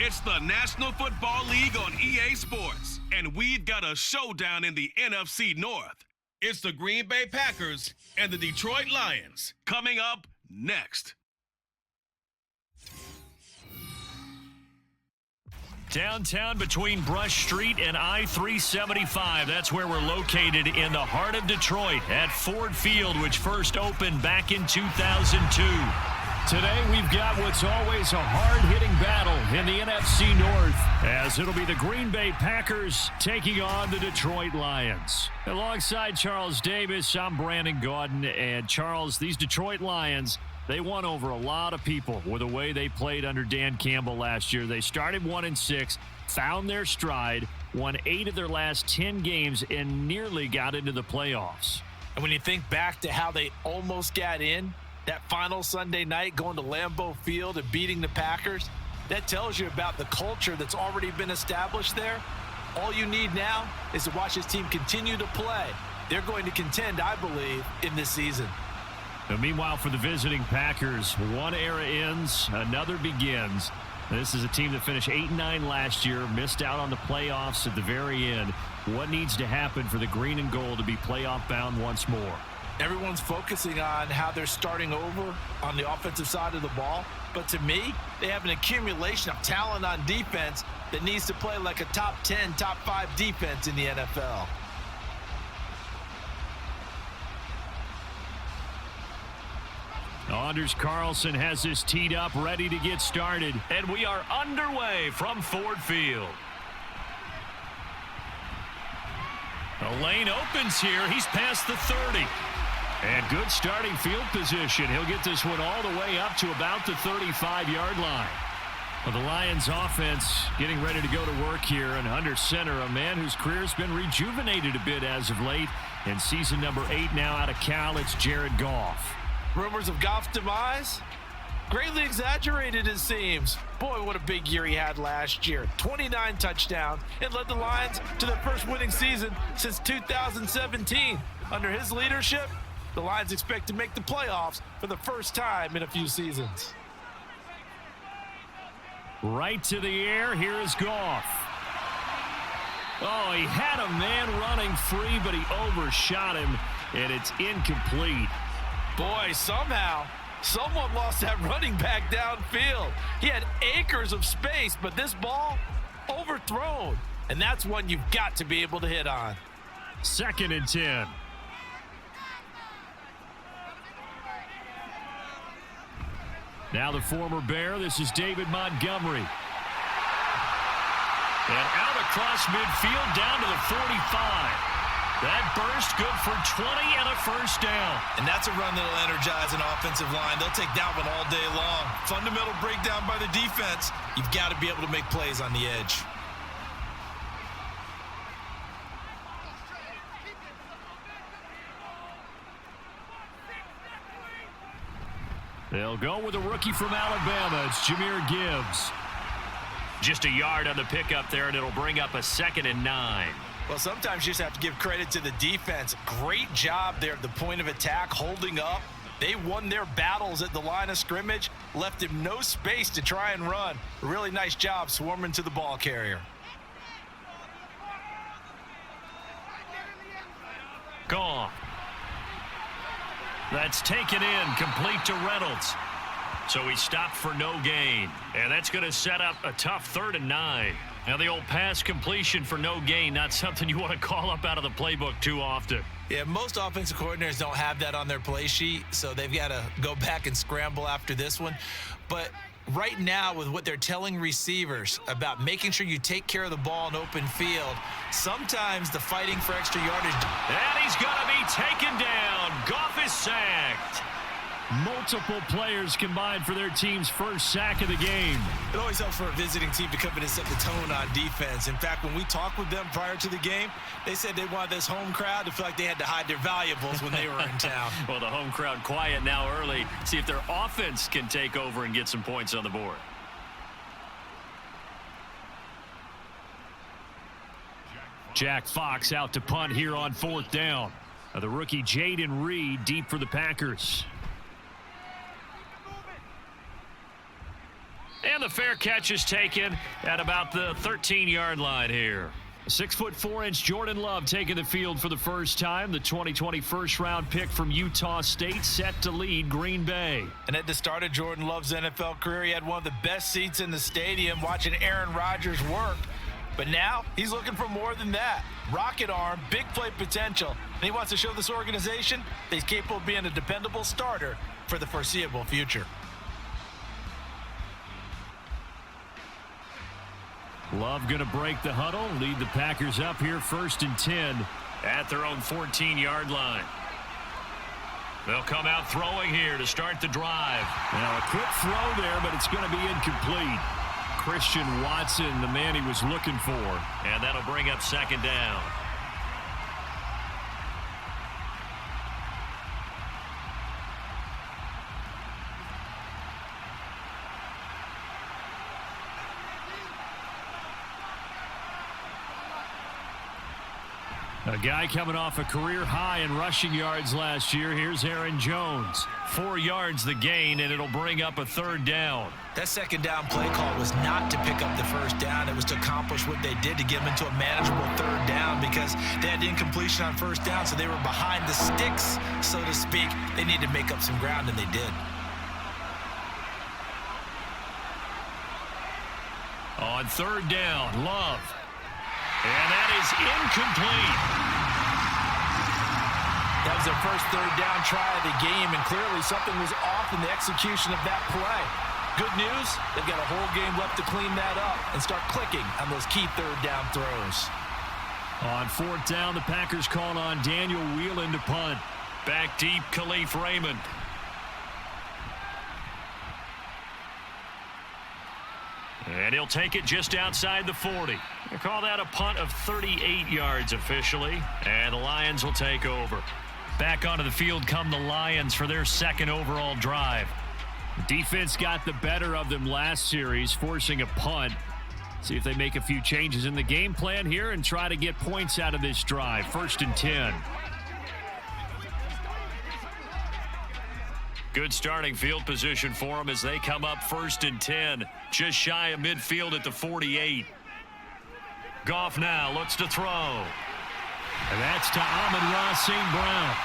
It's the National Football League on EA Sports, and we've got a showdown in the NFC North. It's the Green Bay Packers and the Detroit Lions coming up next. Downtown between Brush Street and I-375. That's where we're located in the heart of Detroit at Ford Field, which first opened back in 2002. Today, we've got what's always a hard-hitting battle in the NFC North, as it'll be the Green Bay Packers taking on the Detroit Lions. Alongside Charles Davis, I'm Brandon Gaudin, and Charles, these Detroit Lions, they won over a lot of people with the way they played under Dan Campbell last year. They started 1-6, found their stride, won 8 of their last 10 games, and nearly got into the playoffs. And when you think back to how they almost got in, that final Sunday night going to Lambeau Field and beating the Packers, that tells you about the culture that's already been established there. All you need now is to watch this team continue to play. They're going to contend, I believe, in this season. Now, meanwhile, for the visiting Packers, one era ends, another begins. This is a team that finished 8-9 last year, missed out on the playoffs at the very end. What needs to happen for the green and gold to be playoff bound once more? Everyone's focusing on how they're starting over on the offensive side of the ball. But to me, they have an accumulation of talent on defense that needs to play like a top 10, top 5 defense in the NFL. Anders Carlson has this teed up, ready to get started. And we are underway from Ford Field. The lane opens here. He's past the 30. And good starting field position. He'll get this one all the way up to about the 35-yard line. Well, the Lions offense getting ready to go to work here. And under center, a man whose career's been rejuvenated a bit as of late. In season number 8 now out of Cal, it's Jared Goff. Rumors of Goff's demise? Greatly exaggerated, it seems. Boy, what a big year he had last year. 29 touchdowns and led the Lions to their first winning season since 2017. Under his leadership, the Lions expect to make the playoffs for the first time in a few seasons. Right to the air, here is Goff. Oh, he had a man running free, but he overshot him, and it's incomplete. Boy, somehow, someone lost that running back downfield. He had acres of space, but this ball overthrown. And that's one you've got to be able to hit on. 2nd and 10. Now the former Bear, this is David Montgomery. And out across midfield down to the 45. That burst good for 20 and a first down. And that's a run that'll energize an offensive line. They'll take that one all day long. Fundamental breakdown by the defense. You've got to be able to make plays on the edge. They'll go with a rookie from Alabama. It's Jahmyr Gibbs. Just a yard on the pickup there, and it'll bring up a 2nd and 9. Well, sometimes you just have to give credit to the defense. Great job there at the point of attack, holding up. They won their battles at the line of scrimmage, left him no space to try and run. A really nice job swarming to the ball carrier. Gone. That's taken in, complete to Reynolds. So he stopped for no gain. And that's going to set up a tough 3rd and 9. Now, the old pass completion for no gain, not something you want to call up out of the playbook too often. Yeah, most offensive coordinators don't have that on their play sheet, so they've got to go back and scramble after this one. But right now, with what they're telling receivers about making sure you take care of the ball in open field, sometimes the fighting for extra yardage. And he's going to be taken down. Goff is sacked. Multiple players combined for their team's first sack of the game. It always helps for a visiting team to come in and set the tone on defense. In fact, when we talked with them prior to the game, they said they wanted this home crowd to feel like they had to hide their valuables when they were in town. Well, the home crowd quiet now early. See if their offense can take over and get some points on the board. Jack Fox out to punt here on 4th down. The rookie Jaden Reed deep for the Packers. And And the fair catch is taken at about the 13-yard line here. 6'4" Jordan Love taking the field for the first time. The 2020 first-round pick from Utah State set to lead Green Bay. And at the start of Jordan Love's NFL career, he had one of the best seats in the stadium watching Aaron Rodgers work. But now he's looking for more than that. Rocket arm, big play potential. And he wants to show this organization that he's capable of being a dependable starter for the foreseeable future. Love going to break the huddle, lead the Packers up here 1st and 10 at their own 14-yard line. They'll come out throwing here to start the drive. Now a quick throw there, but it's going to be incomplete. Christian Watson, the man he was looking for, and that'll bring up 2nd down. A guy coming off a career high in rushing yards last year. Here's Aaron Jones. 4 yards the gain, and it'll bring up a 3rd down. That 2nd down play call was not to pick up the 1st down. It was to accomplish what they did to get them into a manageable 3rd down because they had incompletion on 1st down, so they were behind the sticks, so to speak. They needed to make up some ground, and they did. On 3rd down, Love. And that is incomplete. That was their first 3rd down try of the game, and clearly something was off in the execution of that play. Good news, they've got a whole game left to clean that up and start clicking on those key 3rd down throws. On 4th down, the Packers call on Daniel Whelan to punt. Back deep, Khalif Raymond. And he'll take it just outside the 40. They call that a punt of 38 yards officially. And the Lions will take over. Back onto the field come the Lions for their 2nd overall drive. Defense got the better of them last series, forcing a punt. See if they make a few changes in the game plan here and try to get points out of this drive. 1st and 10. Good starting field position for them as they come up 1st and 10. Just shy of midfield at the 48. Goff now looks to throw. And that's to Amon-Ra St. Brown.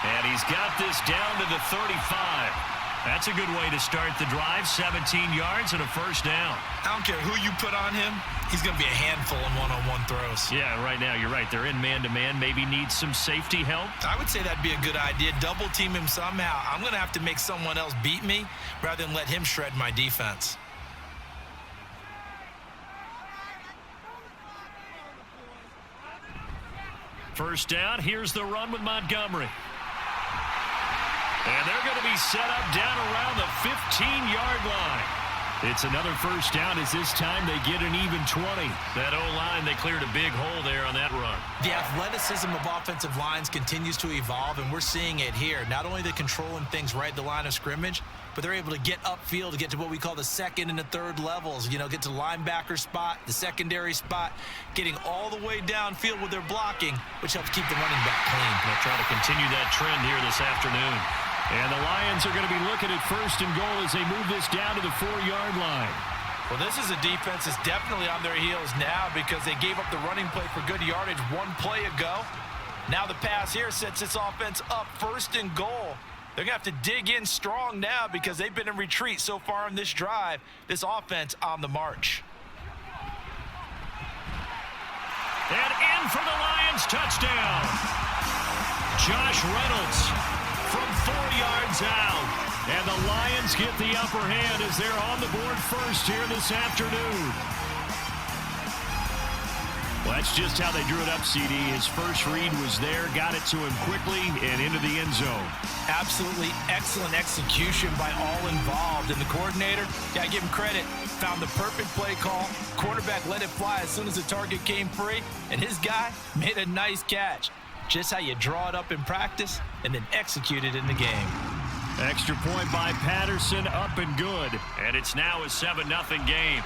And he's got this down to the 35. That's a good way to start the drive. 17 yards and a 1st down. I don't care who you put on him. He's going to be a handful in one-on-one throws. Yeah, right now you're right. They're in man-to-man. Maybe need some safety help. I would say that'd be a good idea. Double team him somehow. I'm going to have to make someone else beat me rather than let him shred my defense. First down. Here's the run with Montgomery. And they're going to be set up down around the 15-yard line. It's another 1st down as this time they get an even 20. That O-line, they cleared a big hole there on that run. The athleticism of offensive lines continues to evolve, and we're seeing it here. Not only are they controlling things right at the line of scrimmage, but they're able to get upfield to get to what we call the 2nd and the 3rd levels. You know, get to the linebacker spot, the secondary spot, getting all the way downfield with their blocking, which helps keep the running back clean. They'll try to continue that trend here this afternoon. And the Lions are going to be looking at 1st and goal as they move this down to the 4-yard line. Well, this is a defense that's definitely on their heels now because they gave up the running play for good yardage one play ago. Now the pass here sets this offense up 1st and goal. They're going to have to dig in strong now because they've been in retreat so far in this drive. This offense on the march. And in for the Lions, touchdown. Josh Reynolds from 4 yards out. And the Lions get the upper hand as they're on the board first here this afternoon. Well, that's just how they drew it up, CD. His first read was there, got it to him quickly, and into the end zone. Absolutely excellent execution by all involved. And the coordinator, gotta give him credit, found the perfect play call. Quarterback let it fly as soon as the target came free, and his guy made a nice catch. Just how you draw it up in practice and then execute it in the game. Extra point by Patterson, up and good. And it's now a 7-0 game.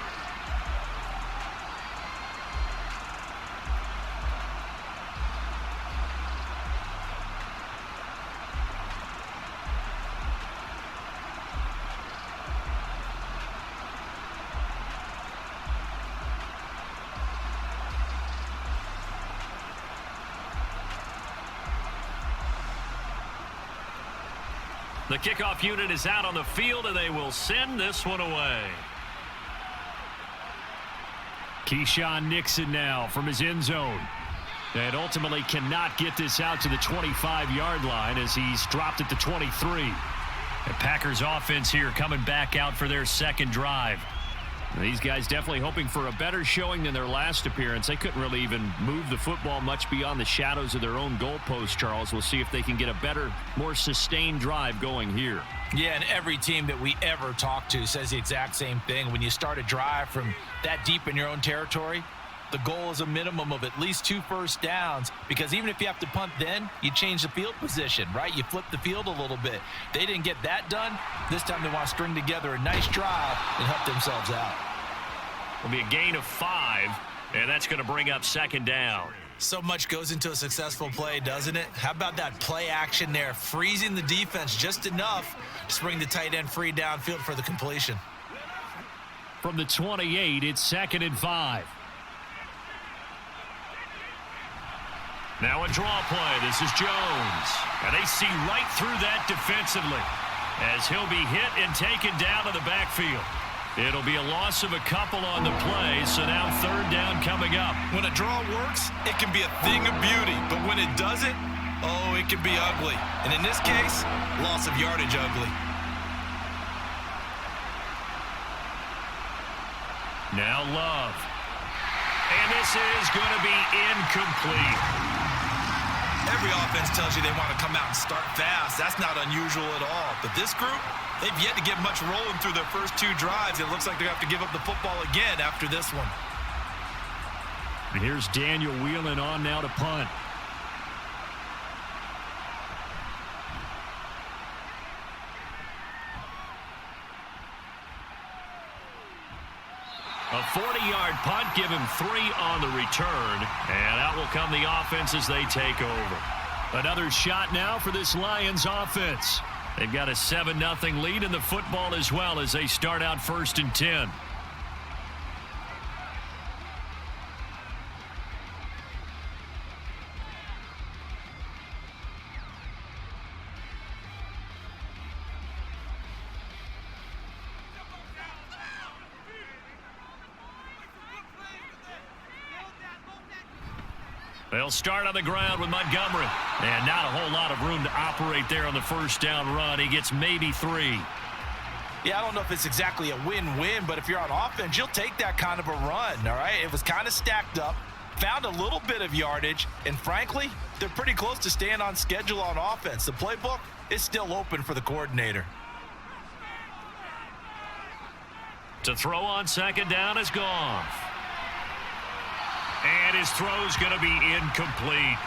The kickoff unit is out on the field, and they will send this one away. Keyshawn Nixon now from his end zone. And ultimately cannot get this out to the 25-yard line as he's dropped at the 23. The Packers offense here coming back out for their second drive. These guys definitely hoping for a better showing than their last appearance. They couldn't really even move the football much beyond the shadows of their own goalpost, Charles. We'll see if they can get a better, more sustained drive going here. Yeah, and every team that we ever talk to says the exact same thing. When you start a drive from that deep in your own territory, the goal is a minimum of at least 2 first downs, because even if you have to punt then, you change the field position, right? You flip the field a little bit. They didn't get that done. This time they want to string together a nice drive and help themselves out. Will be a gain of 5, and that's going to bring up second down. So much goes into a successful play, doesn't it? How about that play action there, freezing the defense just enough to bring the tight end free downfield for the completion. From the 28, it's 2nd and 5. Now a draw play. This is Jones. And they see right through that defensively as he'll be hit and taken down to the backfield. It'll be a loss of a couple on the play, so now 3rd down coming up. When a draw works, it can be a thing of beauty, but when it doesn't, oh, it can be ugly. And in this case, loss of yardage ugly. Now Love. And this is going to be incomplete. Every offense tells you they want to come out and start fast. That's not unusual at all. But this group, they've yet to get much rolling through their first 2 drives. It looks like they're going to have to give up the football again after this one. And here's Daniel Whelan on now to punt. A 40-yard punt, give him 3 on the return, and out will come the offense as they take over. Another shot now for this Lions offense. They've got a 7-0 lead in the football as well as they start out 1st and 10. They'll start on the ground with Montgomery. And not a whole lot of room to operate there on the 1st down run. He gets maybe 3. Yeah, I don't know if it's exactly a win-win, but if you're on offense, you'll take that kind of a run, all right? It was kind of stacked up, found a little bit of yardage, and frankly, they're pretty close to staying on schedule on offense. The playbook is still open for the coordinator. To throw on 2nd down is Goff. And his throw's going to be incomplete.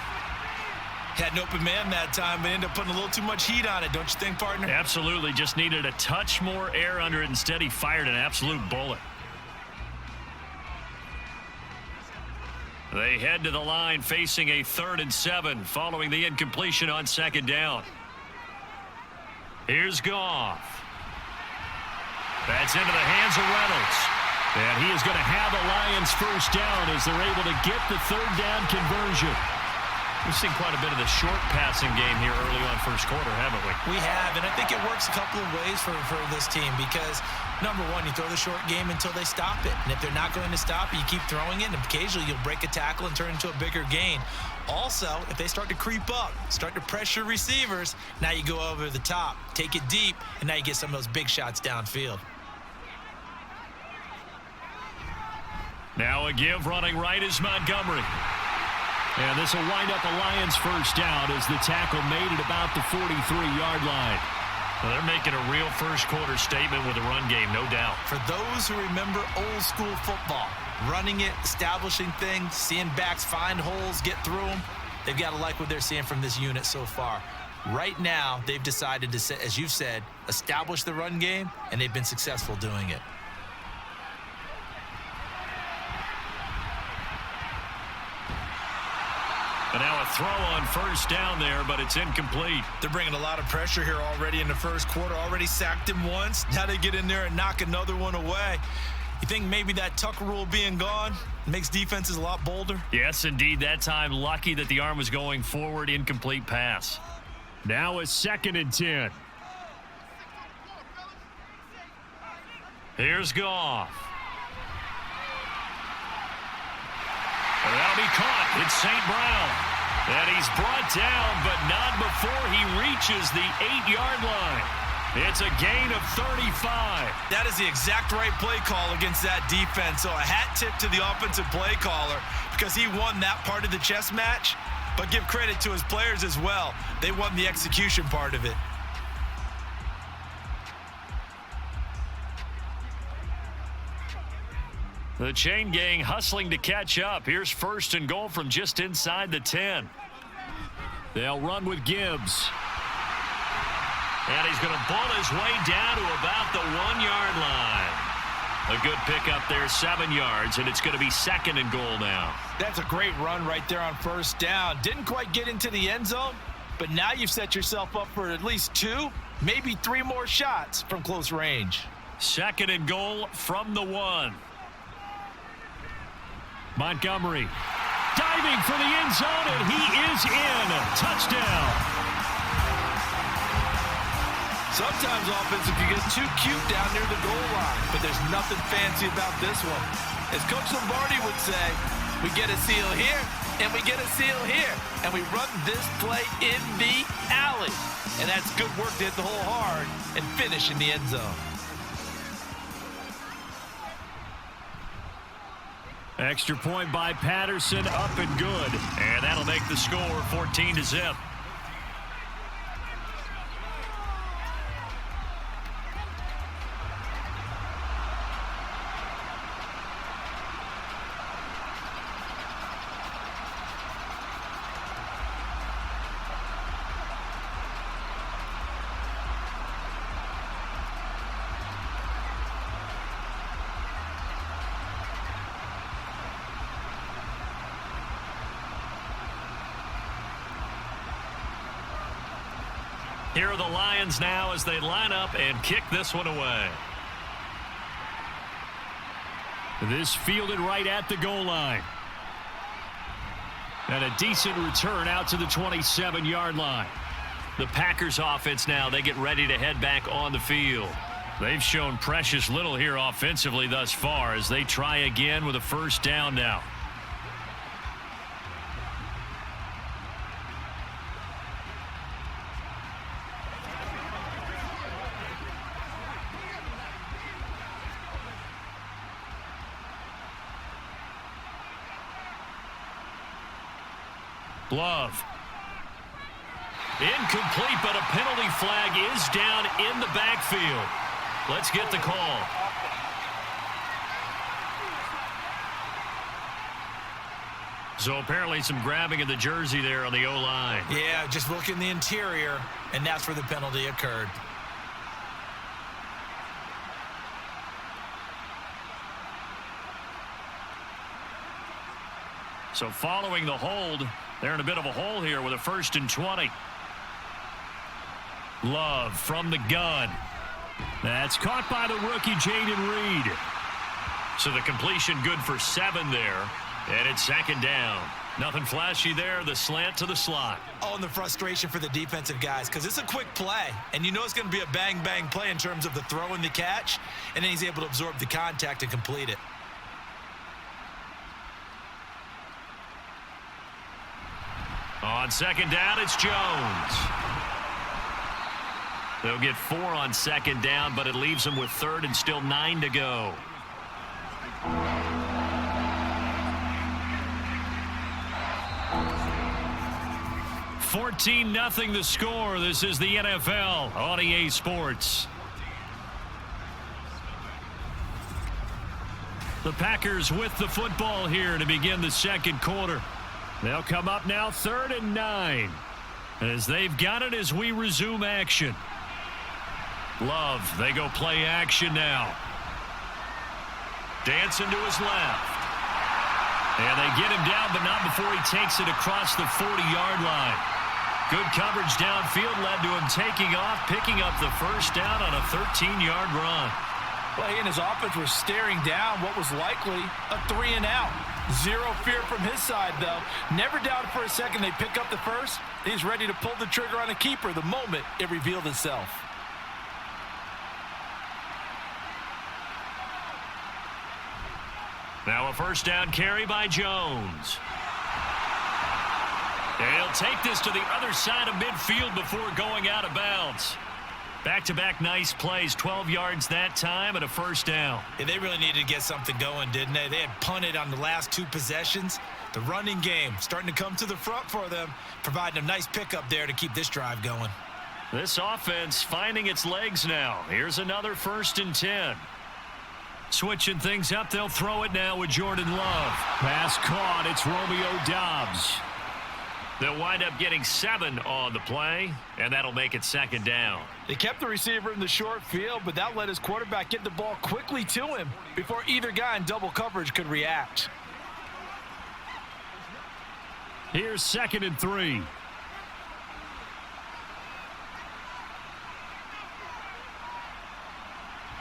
Had an open man that time, but ended up putting a little too much heat on it, don't you think, partner? Absolutely. Just needed a touch more air under it. Instead, he fired an absolute bullet. They head to the line facing a 3rd and 7 following the incompletion on 2nd down. Here's Goff. That's into the hands of Reynolds. And he is going to have the Lions 1st down as they're able to get the 3rd down conversion. We've seen quite a bit of the short passing game here early on 1st quarter, haven't we? We have, and I think it works a couple of ways for this team because, number one, you throw the short game until they stop it. And if they're not going to stop it, you keep throwing it, and occasionally you'll break a tackle and turn it into a bigger gain. Also, if they start to creep up, start to pressure receivers, now you go over the top, take it deep, and now you get some of those big shots downfield. Now a give running right is Montgomery. And this will wind up a Lions 1st down as the tackle made at about the 43-yard line. Well, they're making a real 1st quarter statement with a run game, no doubt. For those who remember old school football, running it, establishing things, seeing backs find holes, get through them, they've got to like what they're seeing from this unit so far. Right now, they've decided to, as you've said, establish the run game, and they've been successful doing it. And now a throw on 1st down there, but it's incomplete. They're bringing a lot of pressure here already in the 1st quarter. Already sacked him once. Now they get in there and knock another one away. You think maybe that Tucker rule being gone makes defenses a lot bolder? Yes, indeed. That time, lucky that the arm was going forward. Incomplete pass. Now a 2nd and 10. Here's Goff. And that'll be caught. It's St. Brown. And he's brought down, but not before he reaches the 8-yard line. It's a gain of 35. That is the exact right play call against that defense. So a hat tip to the offensive play caller because he won that part of the chess match. But give credit to his players as well. They won the execution part of it. The chain gang hustling to catch up. Here's 1st and goal from just inside the 10. They'll run with Gibbs. And he's going to bull his way down to about the 1-yard line. A good pickup there, 7 yards, and it's going to be 2nd and goal now. That's a great run right there on 1st down. Didn't quite get into the end zone, but now you've set yourself up for at least 2, maybe 3 more shots from close range. 2nd and goal from the 1. Montgomery diving for the end zone, and he is in. Touchdown. Sometimes offense can get too cute down near the goal line, but there's nothing fancy about this one. As Coach Lombardi would say, we get a seal here, and we get a seal here, and we run this play in the alley. And that's good work to hit the hole hard and finish in the end zone. Extra point by Patterson, up and good. And that'll make the score 14-0. Here are the Lions now as they line up and kick this one away. This fielded right at the goal line. And a decent return out to the 27-yard line. The Packers offense now, they get ready to head back on the field. They've shown precious little here offensively thus far as they try again with a 1st down now. Love. Incomplete, but a penalty flag is down in the backfield. Let's get the call. So apparently some grabbing of the jersey there on the O-line. Yeah, just look in the interior, and that's where the penalty occurred. So following the hold, they're in a bit of a hole here with a 1st and 20. Love from the gun. That's caught by the rookie Jaden Reed. So the completion good for 7 there. And it's 2nd down. Nothing flashy there. The slant to the slot. Oh, and the frustration for the defensive guys because it's a quick play. And you know it's going to be a bang-bang play in terms of the throw and the catch. And then he's able to absorb the contact and complete it. On 2nd down, it's Jones. They'll get 4 on 2nd down, but it leaves them with 3rd and still 9 to go. $14-0 the score. This is the NFL on EA Sports. The Packers with the football here to begin the 2nd quarter. They'll come up now 3rd and 9 as they've got it as we resume action. Love, they go play action now. Dancing to his left. And they get him down, but not before he takes it across the 40-yard line. Good coverage downfield led to him taking off, picking up the 1st down on a 13-yard run. Well, he and his offense were staring down what was likely a 3-and-out. Zero fear from his side, though. Never doubted for a second they pick up the 1st. He's ready to pull the trigger on a keeper the moment it revealed itself. Now a first down carry by Jones. He'll take this to the other side of midfield before going out of bounds. Back-to-back nice plays, 12 yards that time and a first down. Yeah, they really needed to get something going, didn't they? They had punted on the last 2 possessions. The running game starting to come to the front for them, providing a nice pickup there to keep this drive going. This offense finding its legs now. Here's another 1st and 10. Switching things up, they'll throw it now with Jordan Love. Pass caught, it's Romeo Doubs. They'll wind up getting 7 on the play, and that'll make it 2nd down. They kept the receiver in the short field, but that let his quarterback get the ball quickly to him before either guy in double coverage could react. Here's 2nd and 3.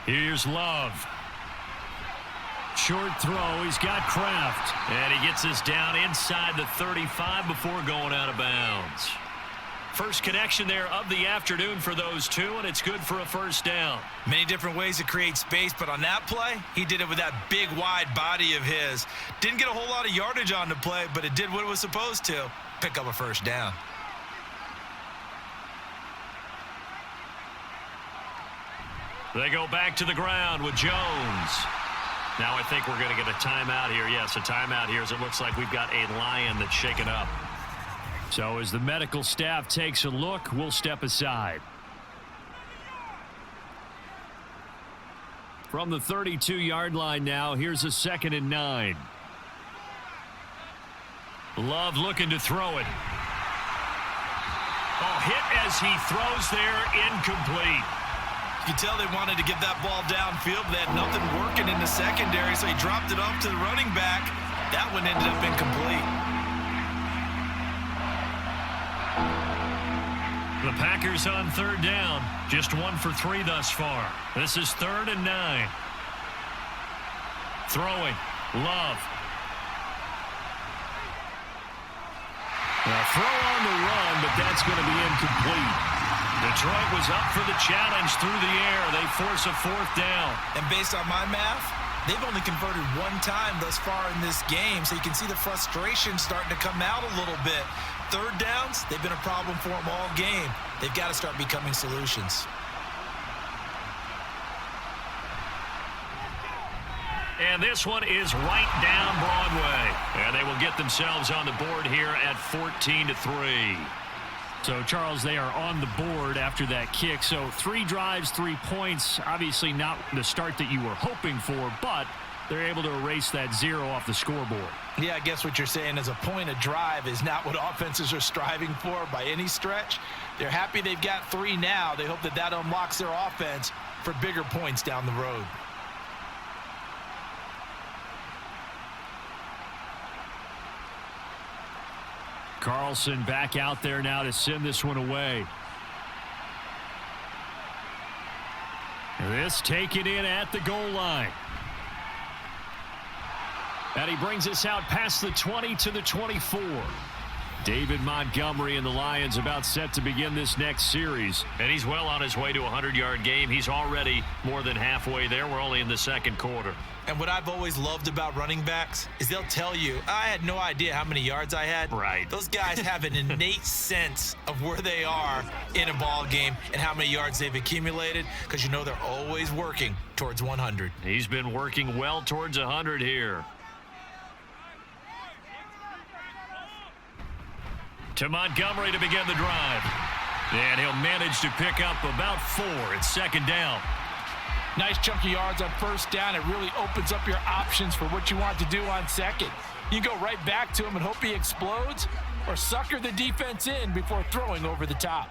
Here's Love. Short throw, he's got Kraft. And he gets this down inside the 35 before going out of bounds. First connection there of the afternoon for those two, and it's good for a first down. Many different ways to create space, but on that play, he did it with that big, wide body of his. Didn't get a whole lot of yardage on the play, but it did what it was supposed to. Pick up a first down. They go back to the ground with Jones. Now I think we're going to get a timeout here. Yes, a timeout here as it looks like we've got a Lion that's shaken up. So as the medical staff takes a look, we'll step aside. From the 32-yard line now, here's a 2nd and 9. Love looking to throw it. Oh, hit as he throws there, incomplete. You can tell they wanted to get that ball downfield, but they had nothing working in the secondary, so he dropped it off to the running back. That one ended up incomplete. The Packers on 3rd down. Just 1 for 3 thus far. This is 3rd and 9. Throwing. Love. A throw on the run, but that's going to be incomplete. Detroit was up for the challenge through the air. They force a 4th down. And based on my math, they've only converted 1 time thus far in this game, so you can see the frustration starting to come out a little bit. 3rd downs, they've been a problem for them all game. They've got to start becoming solutions. And this one is right down Broadway. And they will get themselves on the board here at 14-3. So, Charles, they are on the board after that kick. So 3 drives, 3 points. Obviously not the start that you were hoping for, but they're able to erase that 0 off the scoreboard. Yeah, I guess what you're saying is a point a drive is not what offenses are striving for by any stretch. They're happy they've got 3 now. They hope that that unlocks their offense for bigger points down the road. Carlson back out there now to send this one away. This taken in at the goal line. And he brings us out past the 20 to the 24. David Montgomery and the Lions about set to begin this next series. And he's well on his way to a 100-yard game. He's already more than halfway there. We're only in the 2nd quarter. And what I've always loved about running backs is they'll tell you, I had no idea how many yards I had. Right. Those guys have an innate sense of where they are in a ball game and how many yards they've accumulated because you know they're always working towards 100. He's been working well towards 100 here. To Montgomery to begin the drive. And he'll manage to pick up about 4. It's 2nd down. Nice chunk of yards on 1st down. It really opens up your options for what you want to do on 2nd. You go right back to him and hope he explodes or sucker the defense in before throwing over the top.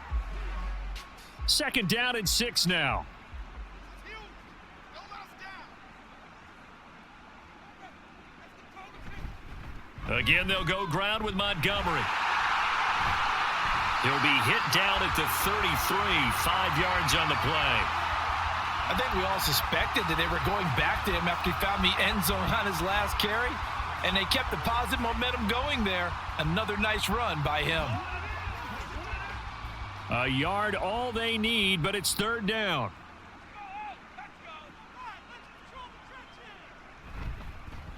2nd down and 6 now. Again, they'll go ground with Montgomery. He'll be hit down at the 33, 5 yards on the play. I think we all suspected that they were going back to him after he found the end zone on his last carry, and they kept the positive momentum going there. Another nice run by him. A yard all they need, but it's 3rd down.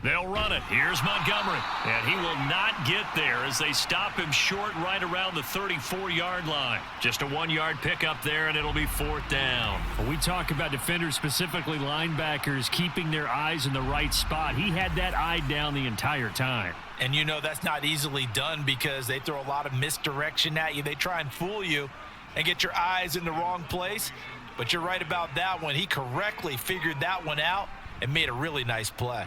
They'll run it. Here's Montgomery. And he will not get there as they stop him short right around the 34-yard line. Just a 1-yard pickup there, and it'll be 4th down. When we talk about defenders, specifically linebackers, keeping their eyes in the right spot, he had that eye down the entire time. And you know that's not easily done because they throw a lot of misdirection at you. They try and fool you and get your eyes in the wrong place. But you're right about that one. He correctly figured that one out and made a really nice play.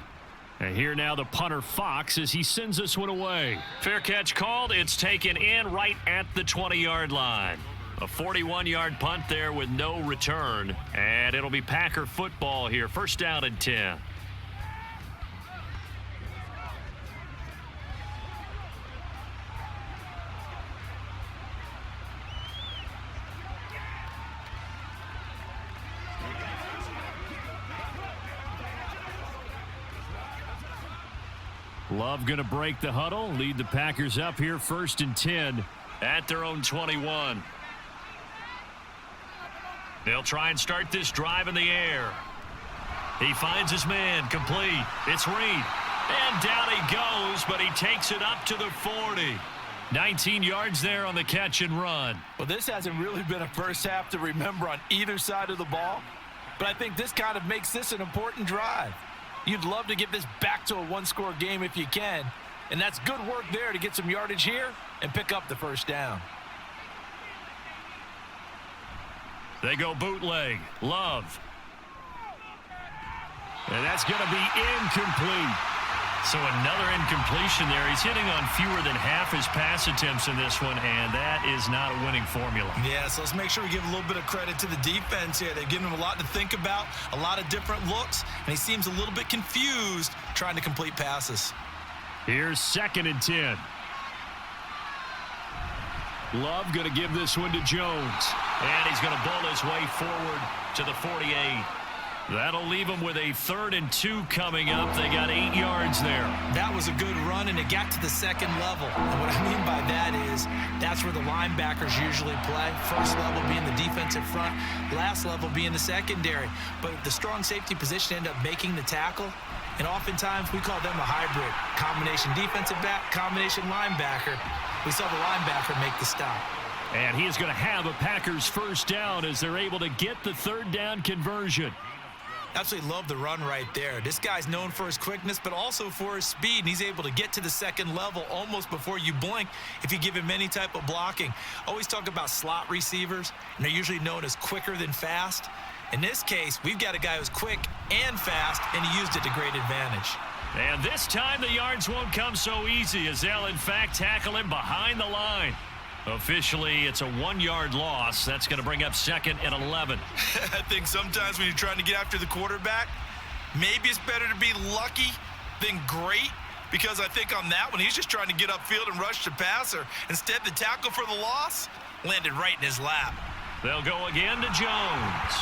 And here now the punter Fox as he sends this one away. Fair catch called. It's taken in right at the 20-yard line. A 41-yard punt there with no return. And it'll be Packer football here. 1st down and 10. Love going to break the huddle, lead the Packers up here 1st and 10 at their own 21. They'll try and start this drive in the air. He finds his man, complete. It's Reed. And down he goes, but he takes it up to the 40. 19 yards there on the catch and run. Well, this hasn't really been a first half to remember on either side of the ball, but I think this kind of makes this an important drive. You'd love to get this back to a 1-score game if you can, and that's good work there to get some yardage here and pick up the 1st down. They go bootleg. Love. And that's going to be incomplete. So another incompletion there. He's hitting on fewer than half his pass attempts in this one, and that is not a winning formula. Yeah, so let's make sure we give a little bit of credit to the defense here. They've given him a lot to think about, a lot of different looks, and he seems a little bit confused trying to complete passes. Here's 2nd and 10. Love going to give this one to Jones. And he's going to bull his way forward to the 48. That'll leave them with a 3rd and 2 coming up. They got 8 yards there. That was a good run, and it got to the 2nd level. And what I mean by that is that's where the linebackers usually play. First level being the defensive front, last level being the secondary. But the strong safety position ended up making the tackle, and oftentimes we call them a hybrid. Combination defensive back, combination linebacker. We saw the linebacker make the stop. And he is going to have a Packers 1st down as they're able to get the 3rd down conversion. Absolutely love the run right there. This guy's known for his quickness, but also for his speed, and he's able to get to the 2nd level almost before you blink if you give him any type of blocking. Always talk about slot receivers, and they're usually known as quicker than fast. In this case, we've got a guy who's quick and fast, and he used it to great advantage. And this time the yards won't come so easy as they'll, in fact, tackle him behind the line. Officially, it's a 1-yard loss. That's going to bring up 2nd and 11. I think sometimes when you're trying to get after the quarterback, maybe it's better to be lucky than great, because I think on that one, he's just trying to get upfield and rush the passer. Instead, the tackle for the loss landed right in his lap. They'll go again to Jones.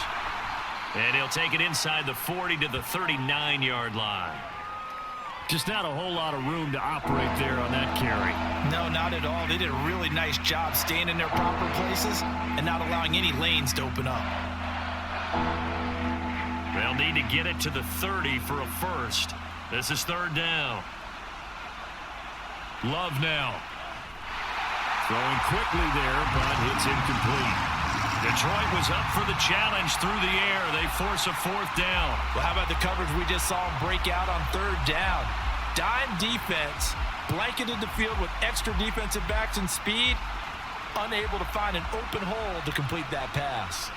And he'll take it inside the 40 to the 39-yard line. Just not a whole lot of room to operate there on that carry. No, not at all. They did a really nice job staying in their proper places and not allowing any lanes to open up. They'll need to get it to the 30 for a 1st. This is 3rd down. Love now. Throwing quickly there, but it's incomplete. Detroit was up for the challenge through the air. They force a 4th down. Well, how about the coverage we just saw him break out on 3rd down? Dime defense, blanketed the field with extra defensive backs and speed, unable to find an open hole to complete that pass.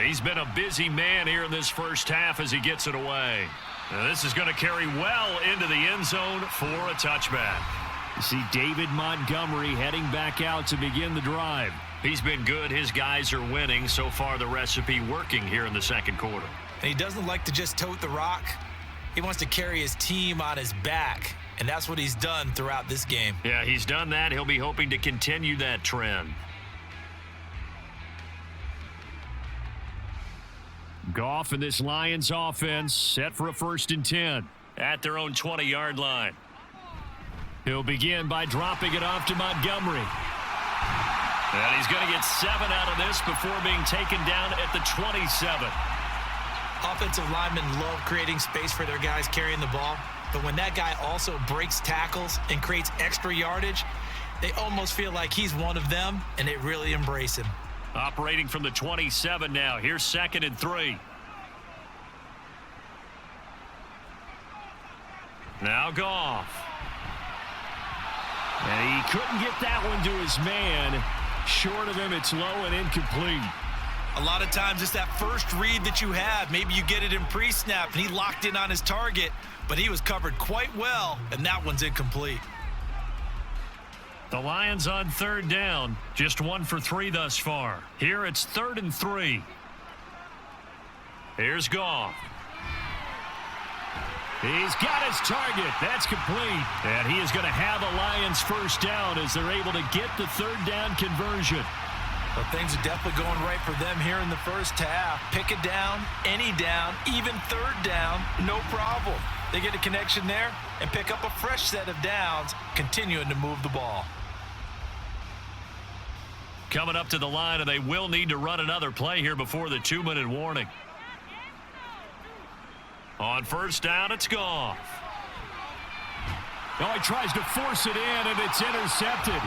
He's been a busy man here in this 1st half as he gets it away. Now, this is going to carry well into the end zone for a touchback. You see David Montgomery heading back out to begin the drive. He's been good. His guys are winning. So far, the recipe working here in the 2nd quarter. And he doesn't like to just tote the rock. He wants to carry his team on his back, and that's what he's done throughout this game. Yeah, he's done that. He'll be hoping to continue that trend. Goff and this Lions offense set for a 1st and 10. At their own 20-yard line. He'll begin by dropping it off to Montgomery. And he's going to get 7 out of this before being taken down at the 27. Offensive linemen love creating space for their guys carrying the ball, but when that guy also breaks tackles and creates extra yardage, they almost feel like he's one of them, and they really embrace him. Operating from the 27 now. Here's 2nd and 3. Now Goff. And he couldn't get that one to his man. Short of him, it's low and incomplete. A lot of times it's that first read that you have. Maybe you get it in pre-snap, and he locked in on his target, but he was covered quite well, and that one's incomplete. The Lions on 3rd down. Just 1 for 3 thus far. Here it's 3rd and 3. Here's Goff. He's got his target. That's complete. And he is going to have a Lions first down as they're able to get the 3rd down conversion. Well, things are definitely going right for them here in the first half. Pick it down, any down, even 3rd down, no problem. They get a connection there and pick up a fresh set of downs, continuing to move the ball. Coming up to the line, and they will need to run another play here before the 2-minute warning. On 1st down, it's Goff. Oh, he tries to force it in, and it's intercepted.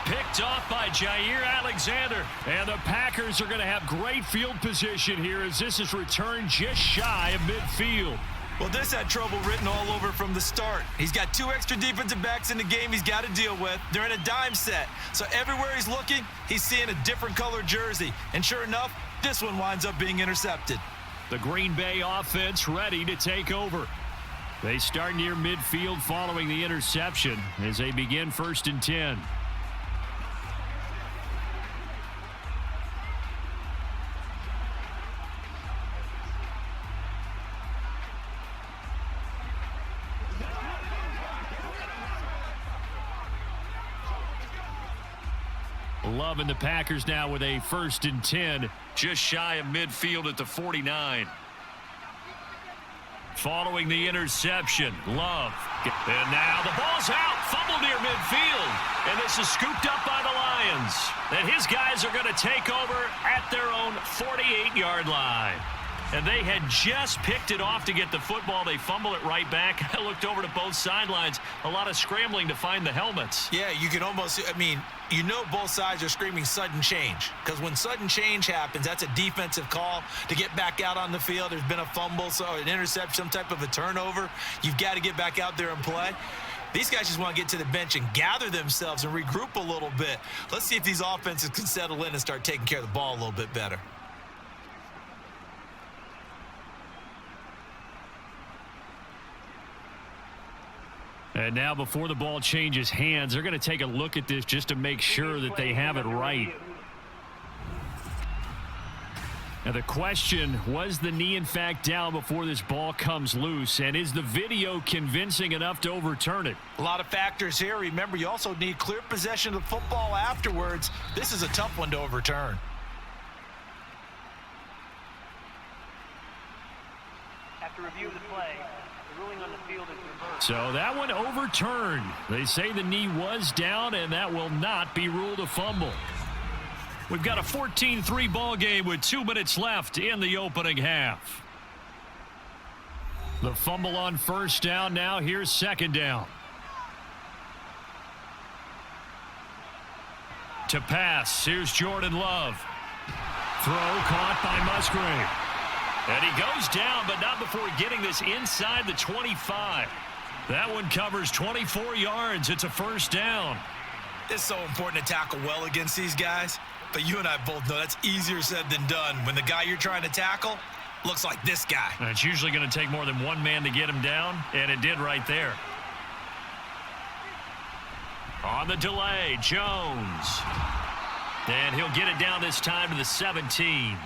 Picked off by Jair Alexander. And the Packers are going to have great field position here as this is returned just shy of midfield. Well, this had trouble written all over from the start. He's got 2 extra defensive backs in the game he's got to deal with. They're in a dime set. So everywhere he's looking, he's seeing a different color jersey. And sure enough, this one winds up being intercepted. The Green Bay offense ready to take over. They start near midfield following the interception as they begin 1st and 10. Loving the Packers now with a 1st and 10. Just shy of midfield at the 49. Following the interception, Love. And now the ball's out. Fumble near midfield. And this is scooped up by the Lions. And his guys are going to take over at their own 48-yard line. And they had just picked it off to get the football. They fumble it right back. I looked over to both sidelines. A lot of scrambling to find the helmets. Yeah, you can almost, you know both sides are screaming sudden change. Because when sudden change happens, that's a defensive call to get back out on the field. There's been a fumble, so an interception, some type of a turnover. You've got to get back out there and play. These guys just want to get to the bench and gather themselves and regroup a little bit. Let's see if these offenses can settle in and start taking care of the ball a little bit better. And now before the ball changes hands, they're going to take a look at this just to make sure that they have it right. Now the question, was the knee in fact down before this ball comes loose? And is the video convincing enough to overturn it? A lot of factors here. Remember, you also need clear possession of the football afterwards. This is a tough one to overturn. After review of the play, the ruling on the field is reversed. So that one overturned. They say the knee was down, and that will not be ruled a fumble. We've got a 14-3 ball game with 2 minutes left in the opening half. The fumble on 1st down now. Here's 2nd down. To pass. Here's Jordan Love. Throw caught by Musgrave. And he goes down, but not before getting this inside the 25. That one covers 24 yards. It's a 1st down. It's so important to tackle well against these guys. But you and I both know that's easier said than done when the guy you're trying to tackle looks like this guy. And it's usually going to take more than one man to get him down, and it did right there. On the delay, Jones. And he'll get it down this time to the 17.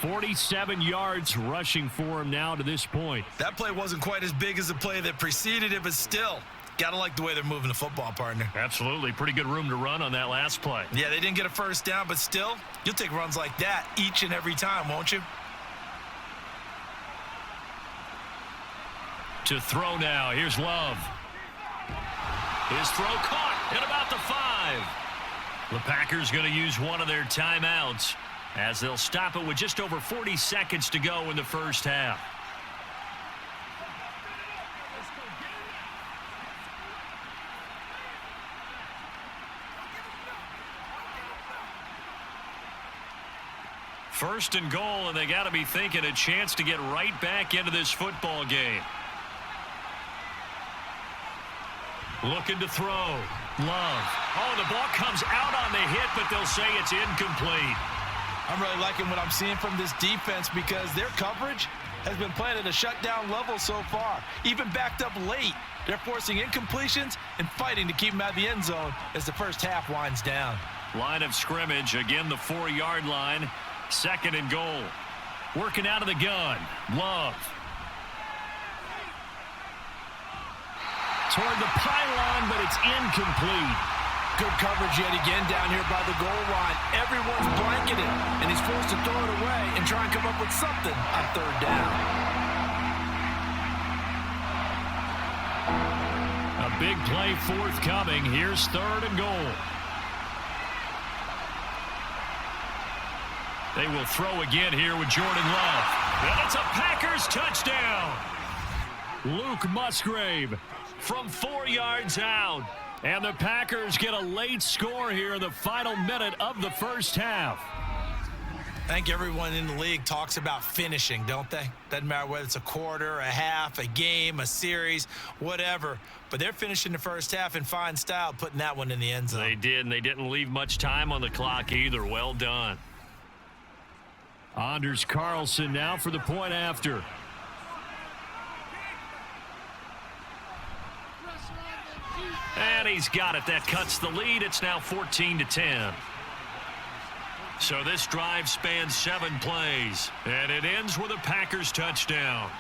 47 yards rushing for him now to this point. That play wasn't quite as big as the play that preceded it, but still, gotta like the way they're moving the football, partner. Absolutely. Pretty good room to run on that last play. Yeah, they didn't get a 1st down, but still, you'll take runs like that each and every time, won't you? To throw now. Here's Love. His throw caught at about the 5. The Packers going to use one of their timeouts. as they'll stop it with just over 40 seconds to go in the first half. First and goal, and they got to be thinking a chance to get right back into this football game. Looking to throw. Love. Oh, the ball comes out on the hit, but they'll say it's incomplete. I'm really liking what I'm seeing from this defense because their coverage has been playing at a shutdown level so far. Even backed up late, they're forcing incompletions and fighting to keep them out of the end zone as the first half winds down. Line of scrimmage, again the 4-yard line. Second and goal. Working out of the gun. Love. Toward the pylon, but it's incomplete. Good coverage yet again down here by the goal line. Everyone's blanketed, and he's forced to throw it away and try and come up with something on third down. A big play forthcoming. Here's third and goal. They will throw again here with Jordan Love. And it's a Packers touchdown. Luke Musgrave from 4 yards out. And the Packers get a late score here in the final minute of the first half. I think everyone in the league talks about finishing, don't they? Doesn't matter whether it's a quarter, a half, a game, a series, whatever. But they're finishing the first half in fine style, putting that one in the end zone. They did, and they didn't leave much time on the clock either. Well done. Anders Carlson now for the point after. And he's got it. That cuts the lead. It's now 14-10. So this drive spans 7 plays, and it ends with a Packers touchdown.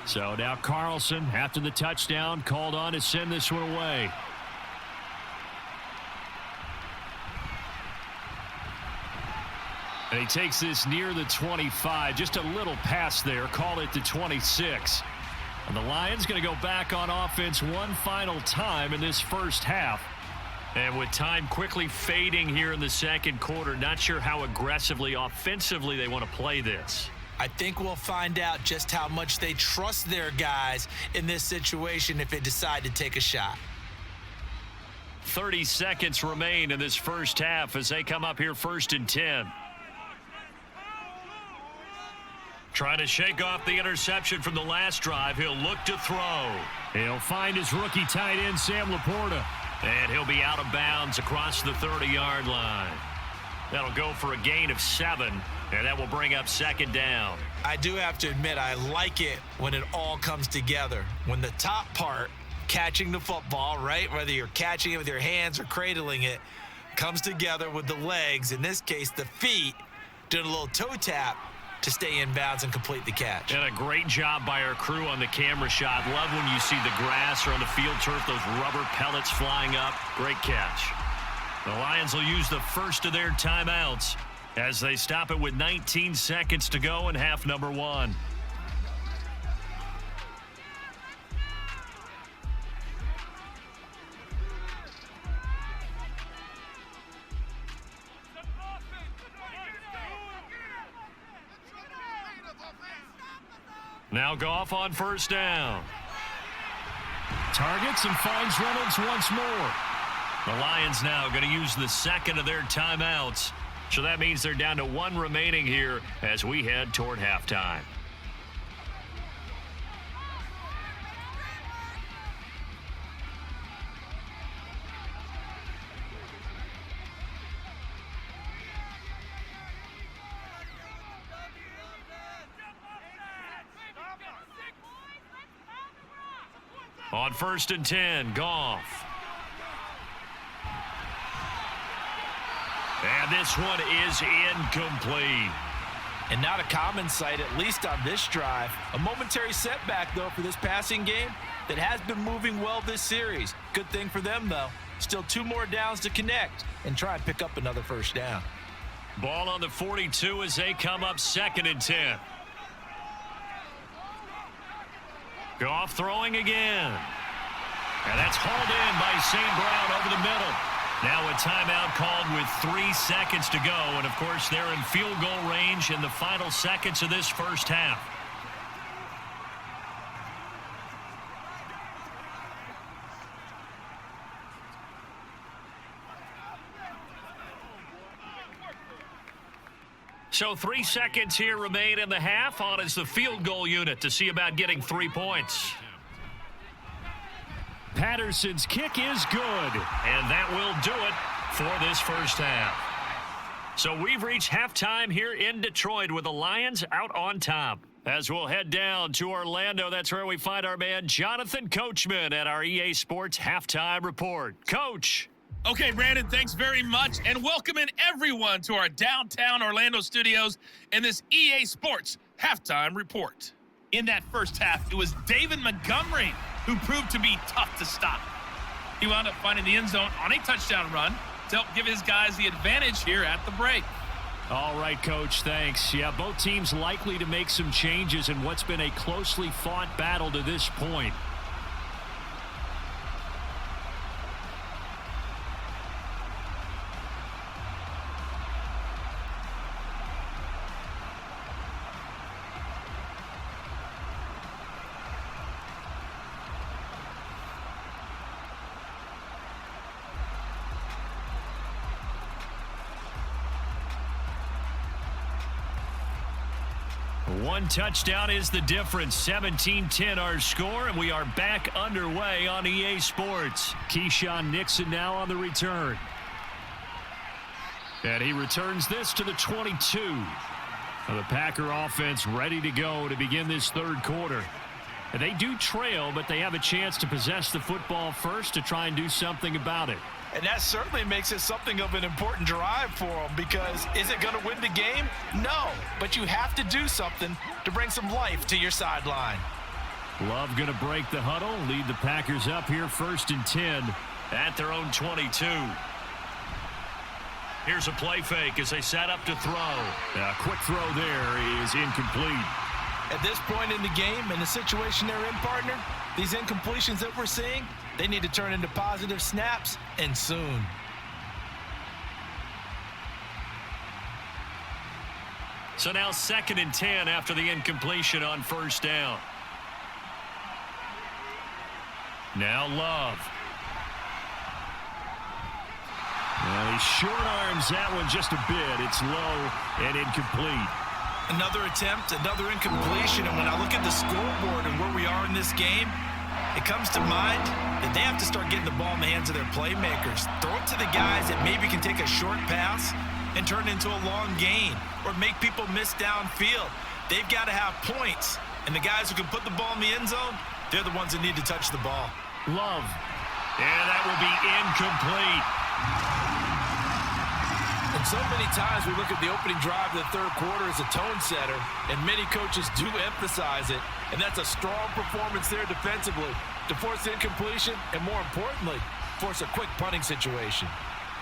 So now Carlson, after the touchdown, called on to send this one away. And he takes this near the 25, just a little past there, call it the 26. And the Lions going to go back on offense one final time in this first half. And with time quickly fading here in the second quarter, not sure how aggressively, offensively they want to play this. I think we'll find out just how much they trust their guys in this situation if they decide to take a shot. 30 seconds remain in this first half as they come up here first and 10. Trying to shake off the interception from the last drive. He'll look to throw. He'll find his rookie tight end, Sam Laporta. And he'll be out of bounds across the 30-yard line. That'll go for a gain of 7, and that will bring up second down. I do have to admit, I like it when it all comes together. When the top part, catching the football, right, whether you're catching it with your hands or cradling it, comes together with the legs, in this case the feet, doing a little toe tap to stay in bounds and complete the catch. And a great job by our crew on the camera shot. Love when you see the grass or on the field turf, those rubber pellets flying up. Great catch. The Lions will use the first of their timeouts as they stop it with 19 seconds to go in half number 1. Now Goff on first down. Targets and finds Reynolds once more. The Lions now going to use the second of their timeouts. So that means they're down to 1 remaining here as we head toward halftime. On first and 10, Goff. And this one is incomplete. And not a common sight, at least on this drive. A momentary setback, though, for this passing game that has been moving well this series. Good thing for them, though. Still 2 more downs to connect and try and pick up another first down. Ball on the 42 as they come up 2nd and 10. Goff throwing again. And that's hauled in by St. Brown over the middle. Now a timeout called with 3 seconds to go. And, of course, they're in field goal range in the final seconds of this first half. So 3 seconds here remain in the half. On is the field goal unit to see about getting 3 points. Patterson's kick is good. And that will do it for this first half. So we've reached halftime here in Detroit with the Lions out on top. As we'll head down to Orlando, that's where we find our man Jonathan Coachman at our EA Sports Halftime Report. Coach. Okay, Brandon, thanks very much, and welcome in everyone to our downtown Orlando studios in this EA Sports Halftime Report. In that first half, it was David Montgomery who proved to be tough to stop. He wound up finding the end zone on a touchdown run to help give his guys the advantage here at the break. All right, Coach, thanks. Yeah, both teams likely to make some changes in what's been a closely fought battle to this point. One touchdown is the difference. 17-10 our score, and we are back underway on EA Sports. Keyshawn Nixon now on the return. And he returns this to the 22. The Packer offense ready to go to begin this third quarter. They do trail, but they have a chance to possess the football first to try and do something about it. And that certainly makes it something of an important drive for them, because is it going to win the game? No, but you have to do something to bring some life to your sideline. Love going to break the huddle, lead the Packers up here 1st and 10 at their own 22. Here's a play fake as they set up to throw. A quick throw there is incomplete. At this point in the game, in the situation they're in, partner, these incompletions that we're seeing, they need to turn into positive snaps, and soon. So now 2nd and 10 after the incompletion on first down. Now Love. Well, he short arms that one just a bit. It's low and incomplete. Another attempt, another incompletion, and when I look at the scoreboard and where we are in this game, it comes to mind that they have to start getting the ball in the hands of their playmakers. Throw it to the guys that maybe can take a short pass and turn it into a long gain or make people miss downfield. They've got to have points, and the guys who can put the ball in the end zone, they're the ones that need to touch the ball. Love. And that will be incomplete. And so many times we look at the opening drive of the third quarter as a tone setter, and many coaches do emphasize it, and that's a strong performance there defensively to force incompletion and, more importantly, force a quick punting situation.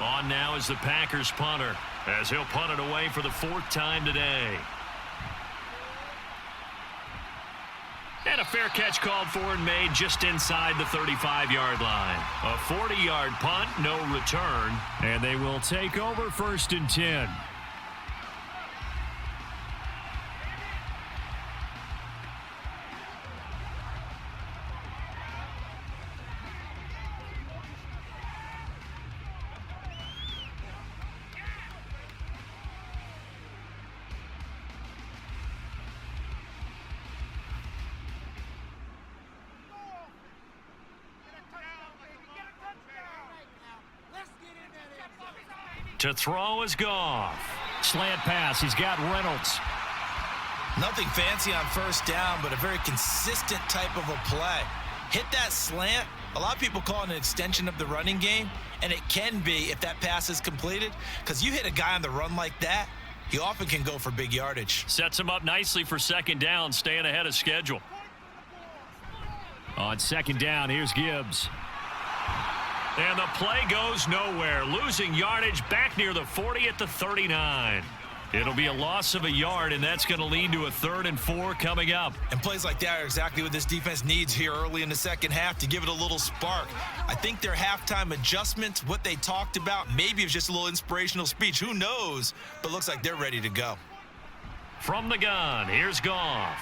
On now is the Packers punter as he'll punt it away for the 4th time today. And a fair catch called for and made just inside the 35-yard line. A 40-yard punt, no return. And they will take over 1st and 10. To throw is Goff. Slant pass. He's got Reynolds. Nothing fancy on first down, but a very consistent type of a play. Hit that slant. A lot of people call it an extension of the running game, and it can be if that pass is completed, because you hit a guy on the run like that, he often can go for big yardage. Sets him up nicely for 2nd down, staying ahead of schedule. On 2nd down, here's Gibbs. And the play goes nowhere. Losing yardage back near the 40 at the 39. It'll be a loss of a yard, and that's going to lead to a 3rd and 4 coming up. And plays like that are exactly what this defense needs here early in the second half to give it a little spark. I think their halftime adjustments, what they talked about, maybe it was just a little inspirational speech. Who knows? But looks like they're ready to go. From the gun, here's Goff.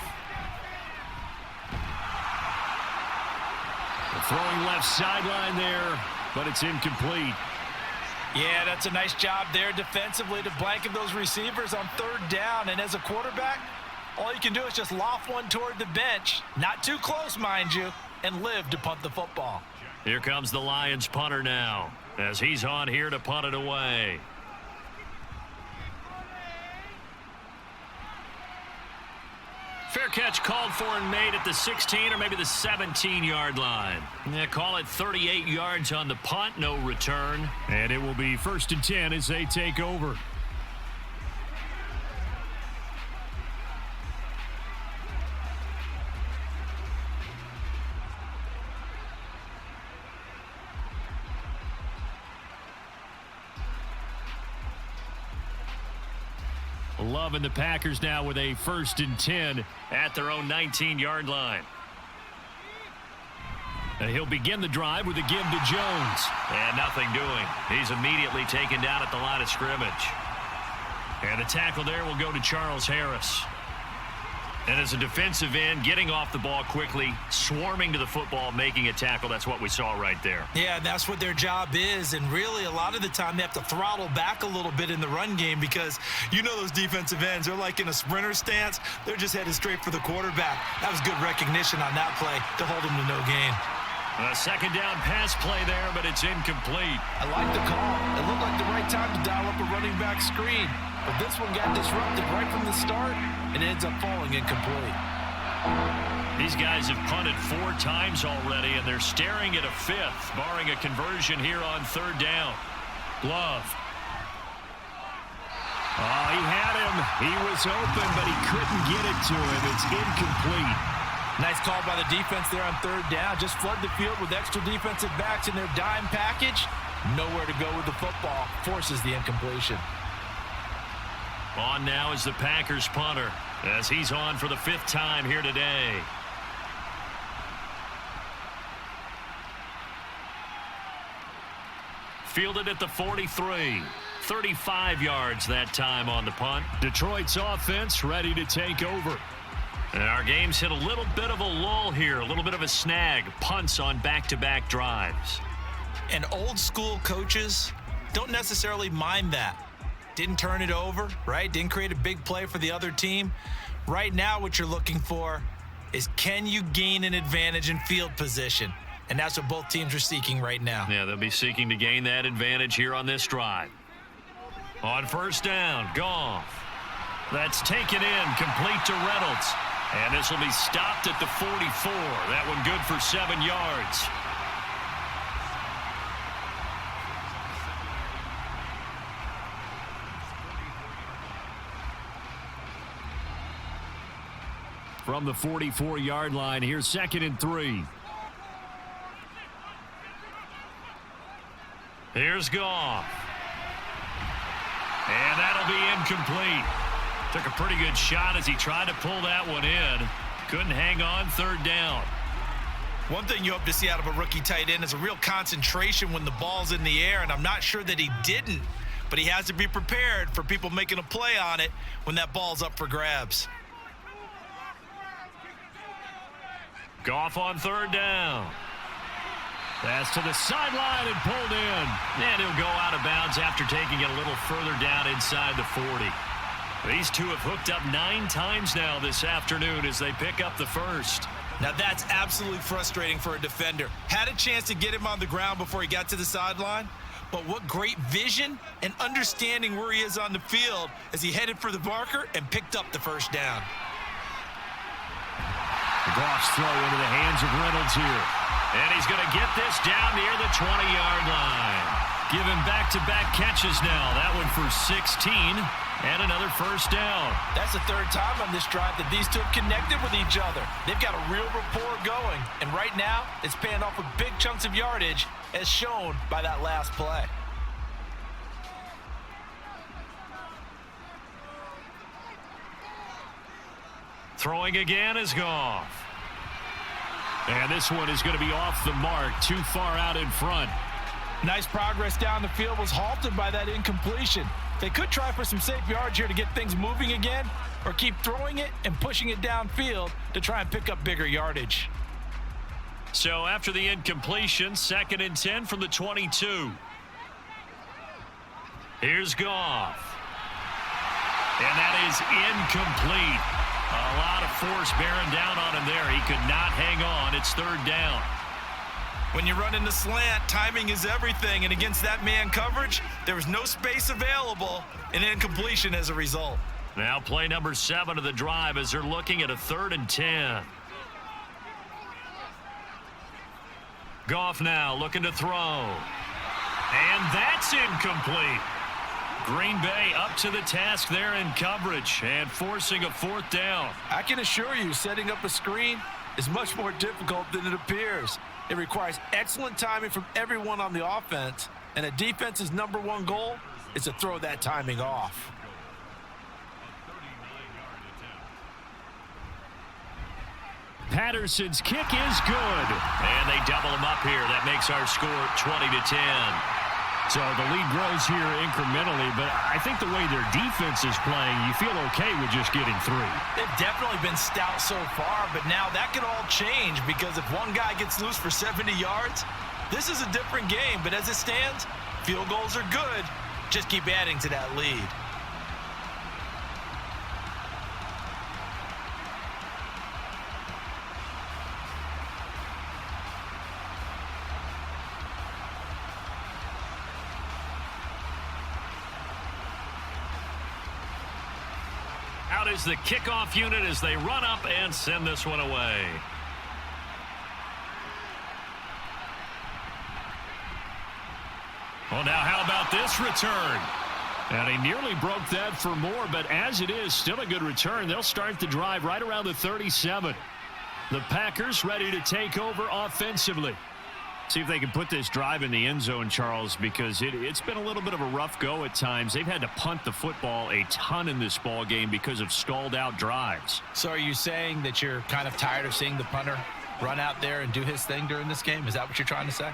The throwing left sideline there, but it's incomplete. Yeah, that's a nice job there defensively to blanket those receivers on 3rd down. And as a quarterback, all you can do is just loft one toward the bench. Not too close, mind you, and live to punt the football. Here comes the Lions punter now, as he's on here to punt it away. Fair catch called for and made at the 16 or maybe the 17-yard line. Yeah, call it 38 yards on the punt, no return. And it will be 1st and 10 as they take over. Loving the Packers now with a 1st and 10 at their own 19-yard line. And he'll begin the drive with a give to Jones. And nothing doing. He's immediately taken down at the line of scrimmage. And the tackle there will go to Charles Harris. And as a defensive end, getting off the ball quickly, swarming to the football, making a tackle, that's what we saw right there. Yeah, and that's what their job is. And really, a lot of the time, they have to throttle back a little bit in the run game because you know those defensive ends, they're like in a sprinter stance. They're just headed straight for the quarterback. That was good recognition on that play to hold them to no gain. A 2nd down pass play there, but it's incomplete. I like the call. It looked like the right time to dial up a running back screen. But this one got disrupted right from the start, and it ends up falling incomplete. These guys have punted 4 times already, and they're staring at a 5th, barring a conversion here on 3rd down. Glove. Oh, he had him. He was open, but he couldn't get it to him. It's incomplete. Nice call by the defense there on 3rd down. Just flood the field with extra defensive backs in their dime package. Nowhere to go with the football. Forces the incompletion. On now is the Packers punter, as he's on for the 5th time here today. Fielded at the 43. 35 yards that time on the punt. Detroit's offense ready to take over. And our game's hit a little bit of a lull here, a little bit of a snag. Punts on back-to-back drives. And old school coaches don't necessarily mind that. Didn't turn it over, right? Didn't create a big play for the other team. Right now what you're looking for is, can you gain an advantage in field position? And that's what both teams are seeking right now. Yeah, they'll be seeking to gain that advantage here on this drive. On 1st down, Goff. That's taken in, complete to Reynolds. And this will be stopped at the 44. That one good for 7 yards. From the 44-yard line, here's 2nd and 3. Here's Goff. And that'll be incomplete. Took a pretty good shot as he tried to pull that one in. Couldn't hang on 3rd down. One thing you hope to see out of a rookie tight end is a real concentration when the ball's in the air, and I'm not sure that he didn't, but he has to be prepared for people making a play on it when that ball's up for grabs. Goff on 3rd down. Pass to the sideline and pulled in. And he'll go out of bounds after taking it a little further down inside the 40. These two have hooked up 9 times now this afternoon as they pick up the 1st. Now that's absolutely frustrating for a defender. Had a chance to get him on the ground before he got to the sideline, but what great vision and understanding where he is on the field as he headed for the marker and picked up the 1st down. Goff's throw into the hands of Reynolds here. And he's going to get this down near the 20-yard line. Given back-to-back catches now. That one for 16 and another first down. That's the third time on this drive that these two have connected with each other. They've got a real rapport going, and right now it's paying off with big chunks of yardage as shown by that last play. Throwing again is Goff. And this one is going to be off the mark, too far out in front. Nice progress down the field was halted by that incompletion. They could try for some safe yards here to get things moving again, or keep throwing it and pushing it downfield to try and pick up bigger yardage. So after the incompletion, 2nd and 10 from the 22. Here's Goff. And that is incomplete. A lot of force bearing down on him there. He could not hang on. It's 3rd down. When you run in the slant, timing is everything, and against that man coverage, there was no space available, and incompletion as a result. Now play number 7 of the drive as they're looking at a 3rd and 10. Goff now looking to throw. And that's incomplete. Green Bay up to the task there in coverage and forcing a 4th down. I can assure you, setting up a screen is much more difficult than it appears. It requires excellent timing from everyone on the offense, and a defense's #1 goal is to throw that timing off. Patterson's kick is good. And they double him up here. That makes our score 20-10. So the lead grows here incrementally, but I think the way their defense is playing, you feel okay with just getting 3. They've definitely been stout so far, but now that could all change because if one guy gets loose for 70 yards, this is a different game. But as it stands, field goals are good. Just keep adding to that lead. Out is the kickoff unit as they run up and send this one away. Well, now how about this return? And he nearly broke that for more, but as it is, still a good return. They'll start the drive right around the 37. The Packers ready to take over offensively. See if they can put this drive in the end zone, Charles, because it's been a little bit of a rough go at times. They've had to punt the football a ton in this ball game because of stalled out drives. So are you saying that you're kind of tired of seeing the punter run out there and do his thing during this game? Is that what you're trying to say?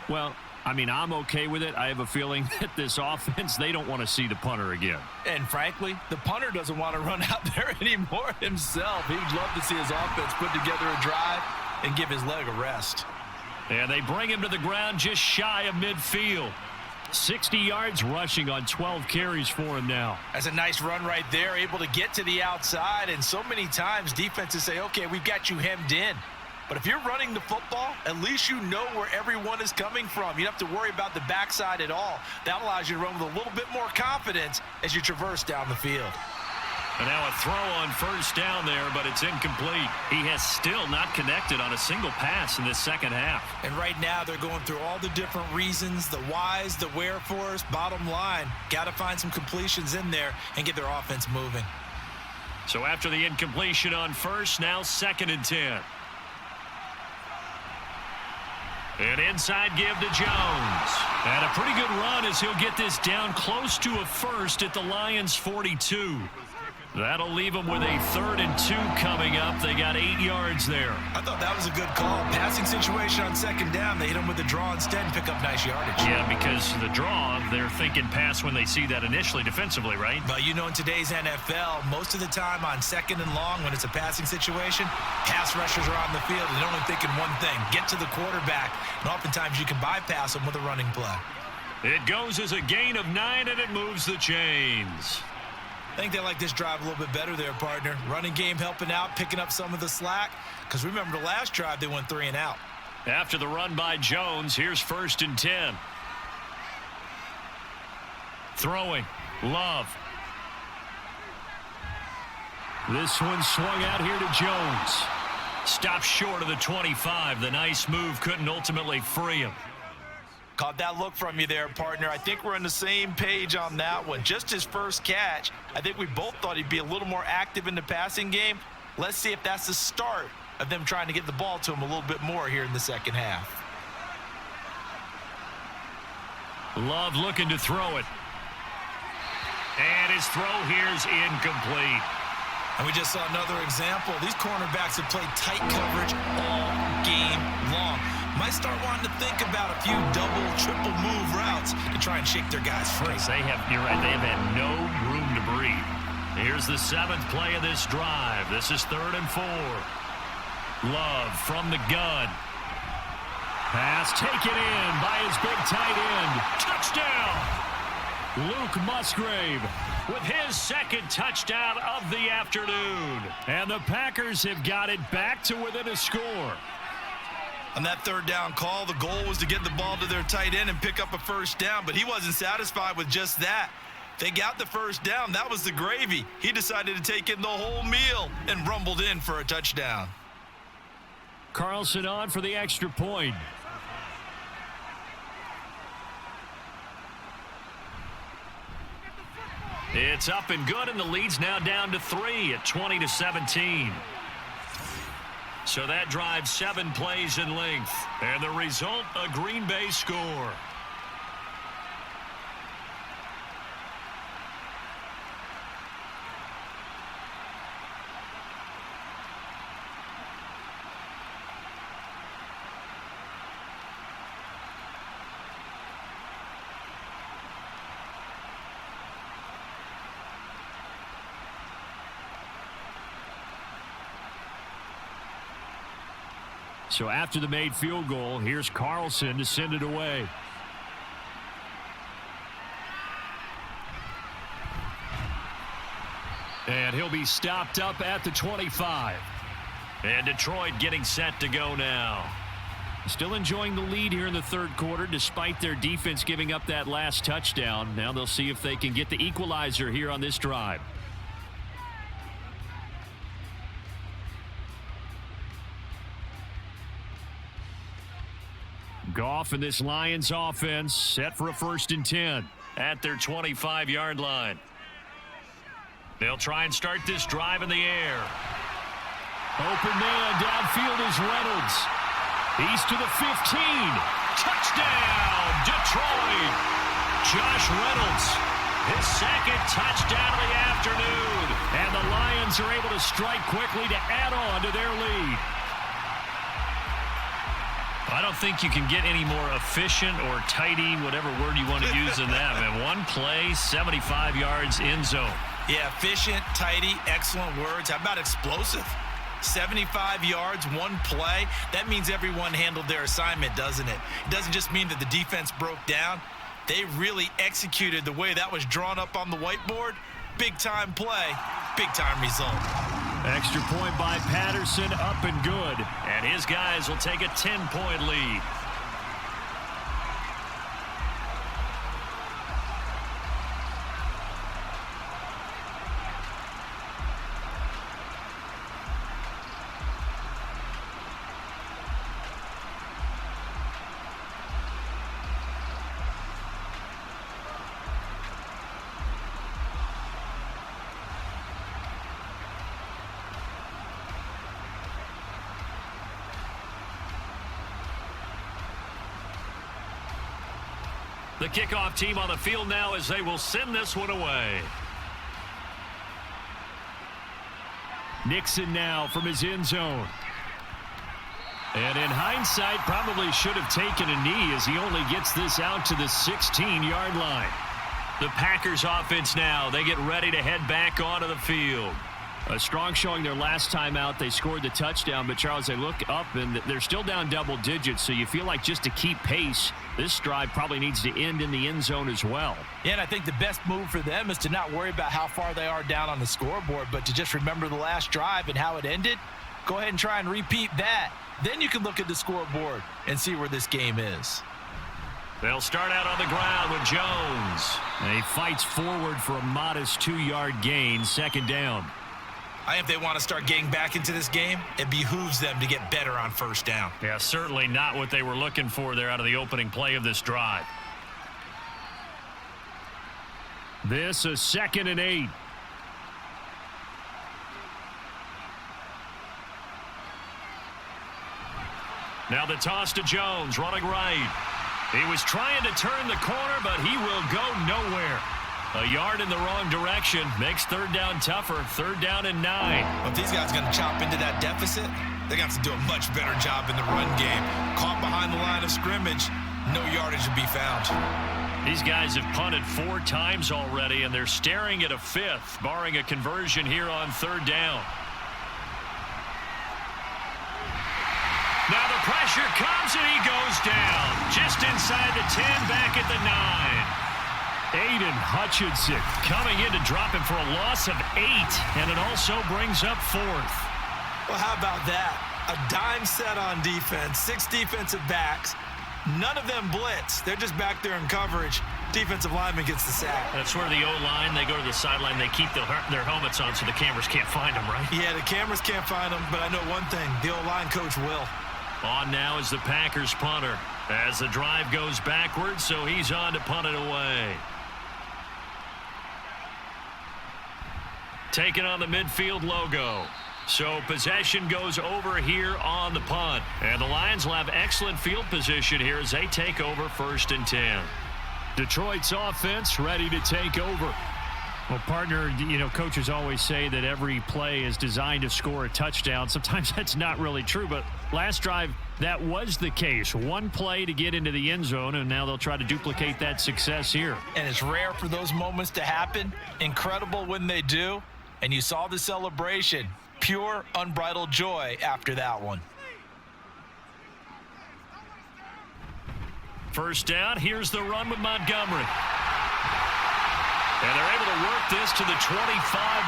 Well, I mean, I'm okay with it. I have a feeling that this offense, they don't want to see the punter again. And frankly, the punter doesn't want to run out there anymore himself. He'd love to see his offense put together a drive and give his leg a rest. And they bring him to the ground just shy of midfield. 60 yards rushing on 12 carries for him now. That's a nice run right there, able to get to the outside. And so many times defenses say, okay, we've got you hemmed in. But if you're running the football, at least you know where everyone is coming from. You don't have to worry about the backside at all. That allows you to run with a little bit more confidence as you traverse down the field. And now a throw on first down there, but it's incomplete. He has still not connected on a single pass in this second half. And right now they're going through all the different reasons, the whys, the wherefores. Bottom line, got to find some completions in there and get their offense moving. So after the incompletion on first, now 2nd and 10. An inside give to Jones. And a pretty good run as he'll get this down close to a first at the Lions' 42. That'll leave them with a 3rd and 2 coming up. They got 8 yards there. I thought that was a good call. Passing situation on 2nd down. They hit him with the draw instead and pick up nice yardage. Yeah, because the draw, they're thinking pass when they see that initially defensively, right? But you know, in today's NFL, most of the time on 2nd and long, when it's a passing situation, pass rushers are on the field and they're only thinking one thing, get to the quarterback. And oftentimes you can bypass them with a running play. It goes as a gain of 9, and it moves the chains. I think they like this drive a little bit better there, partner. Running game helping out, picking up some of the slack. Because remember, the last drive, they went 3 and out. After the run by Jones, here's 1st and 10. Throwing. Love. This one swung out here to Jones. Stopped short of the 25. The nice move couldn't ultimately free him. Caught that look from you there, partner. I think we're on the same page on that one. Just his first catch, I think we both thought he'd be a little more active in the passing game. Let's see if that's the start of them trying to get the ball to him a little bit more here in the second half. Love looking to throw it. And his throw here is incomplete. And we just saw another example. These cornerbacks have played tight coverage all game long. Might start wanting to think about a few double, triple move routes to try and shake their guys free. You're right, they have had no room to breathe. Here's the 7th play of this drive. This is 3rd and 4. Love from the gun. Pass taken in by his big tight end. Touchdown! Luke Musgrave with his 2nd touchdown of the afternoon. And the Packers have got it back to within a score. On that 3rd down call, the goal was to get the ball to their tight end and pick up a first down, but he wasn't satisfied with just that. They got the first down. That was the gravy. He decided to take in the whole meal and rumbled in for a touchdown. Carlson on for the extra point. It's up and good, and the lead's now down to 3 at 20-17. So that drives 7 plays in length. And the result, a Green Bay score. So after the made field goal, here's Carlson to send it away. And he'll be stopped up at the 25. And Detroit getting set to go now. Still enjoying the lead here in the 3rd quarter despite their defense giving up that last touchdown. Now they'll see if they can get the equalizer here on this drive. Goff and this Lions offense set for a 1st and 10 at their 25-yard line. They'll try and start this drive in the air. Open man downfield is Reynolds. He's to the 15. Touchdown, Detroit. Josh Reynolds, his 2nd touchdown of the afternoon. And the Lions are able to strike quickly to add on to their lead. I don't think you can get any more efficient or tidy, whatever word you want to use in that, man. 1 play, 75 yards, end zone. Yeah, efficient, tidy, excellent words. How about explosive? 75 yards, 1 play. That means everyone handled their assignment, doesn't it? It doesn't just mean that the defense broke down. They really executed the way that was drawn up on the whiteboard. Big-time play, big-time result. Extra point by Patterson, up and good. And his guys will take a 10-point lead. The kickoff team on the field now as they will send this one away. Nixon now from his end zone. And in hindsight, probably should have taken a knee as he only gets this out to the 16-yard line. The Packers offense now, they get ready to head back onto the field. A strong showing their last time out. They scored the touchdown, but Charles, they look up and they're still down double digits, so you feel like just to keep pace, this drive probably needs to end in the end zone as well. Yeah, and I think the best move for them is to not worry about how far they are down on the scoreboard, but to just remember the last drive and how it ended. Go ahead and try and repeat that. Then you can look at the scoreboard and see where this game is. They'll start out on the ground with Jones. And he fights forward for a modest 2-yard gain, second down. I think if they want to start getting back into this game, it behooves them to get better on first down. Yeah, certainly not what they were looking for there out of the opening play of this drive. This is 2nd and 8. Now the toss to Jones, running right. He was trying to turn the corner, but he will go nowhere. A yard in the wrong direction makes third down tougher. 3rd down and 9. Well, if these guys are going to chop into that deficit, they're going to have to do a much better job in the run game. Caught behind the line of scrimmage, no yardage to be found. These guys have punted 4 times already, and they're staring at a 5th, barring a conversion here on 3rd down. Now the pressure comes, and he goes down. Just inside the 10, back at the 9. Aiden Hutchinson coming in to drop him for a loss of 8, and it also brings up 4th. Well, how about that? A dime set on defense, 6 defensive backs. None of them blitz. They're just back there in coverage. Defensive lineman gets the sack. That's where the O-line, they go to the sideline, they keep their helmets on so the cameras can't find them, right? Yeah, the cameras can't find them, but I know one thing. The O-line coach will. On now is the Packers punter as the drive goes backwards, so he's on to punt it away. Taking on the midfield logo. So possession goes over here on the punt. And the Lions will have excellent field position here as they take over 1st and 10. Detroit's offense ready to take over. Well, partner, coaches always say that every play is designed to score a touchdown. Sometimes that's not really true, but last drive, that was the case. 1 play to get into the end zone, and now they'll try to duplicate that success here. And it's rare for those moments to happen. Incredible when they do. And you saw the celebration. Pure, unbridled joy after that one. First down, here's the run with Montgomery. And they're able to work this to the 25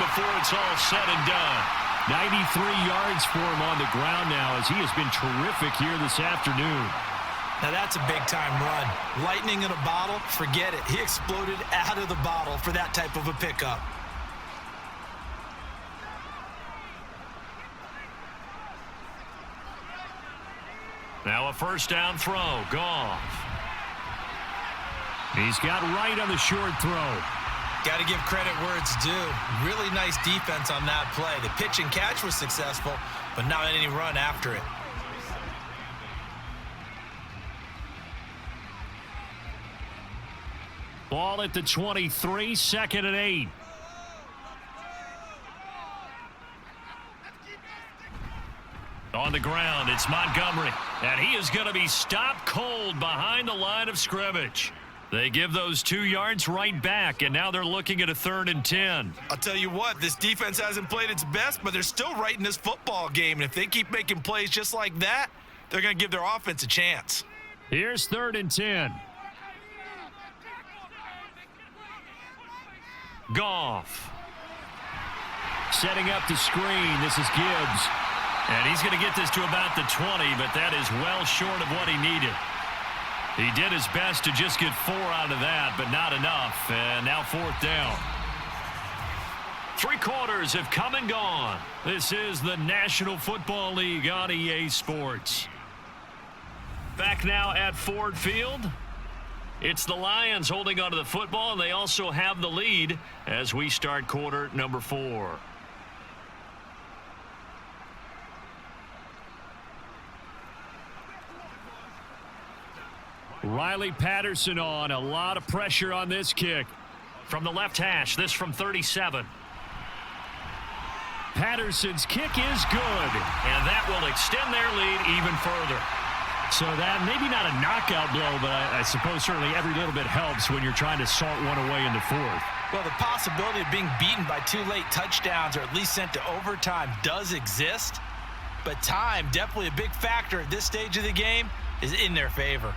before it's all said and done. 93 yards for him on the ground now as he has been terrific here this afternoon. Now that's a big-time run. Lightning in a bottle, forget it. He exploded out of the bottle for that type of a pickup. Now a first down throw. Goff. He's got right on the short throw. Got to give credit where it's due. Really nice defense on that play. The pitch and catch was successful, but not any run after it. Ball at the 23, 2nd and 8. On the ground, it's Montgomery, and he is going to be stopped cold behind the line of scrimmage. They give those 2 yards right back, and now they're looking at a 3rd and 10. I'll tell you what, this defense hasn't played its best, but they're still right in this football game. And if they keep making plays just like that, they're going to give their offense a chance. Here's 3rd and 10. Goff. Setting up the screen. This is Gibbs. And he's going to get this to about the 20, but that is well short of what he needed. He did his best to just get 4 out of that, but not enough. And now 4th down. 3 quarters have come and gone. This is the National Football League on EA Sports. Back now at Ford Field. It's the Lions holding onto the football, and they also have the lead as we start quarter number 4. Riley Patterson on. A lot of pressure on this kick. From the left hash, this from 37. Patterson's kick is good, and that will extend their lead even further. So that maybe not a knockout blow, but I suppose certainly every little bit helps when you're trying to salt one away in the 4th. Well, the possibility of being beaten by 2 late touchdowns or at least sent to overtime does exist, but time, definitely a big factor at this stage of the game, is in their favor.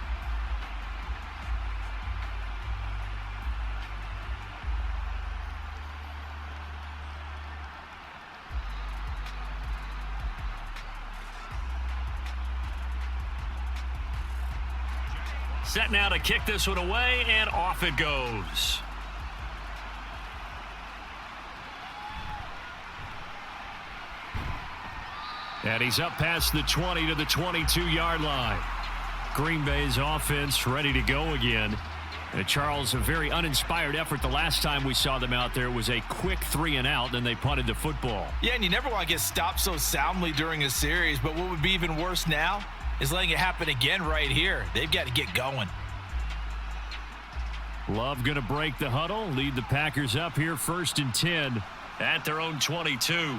Set now to kick this one away, and off it goes. And he's up past the 20 to the 22-yard line. Green Bay's offense ready to go again. And Charles, a very uninspired effort. The last time we saw them out there was a quick 3-and-out, then they punted the football. Yeah, and you never want to get stopped so soundly during a series, but what would be even worse now is letting it happen again right here. They've got to get going. Love going to break the huddle, lead the Packers up here 1st and 10 at their own 22.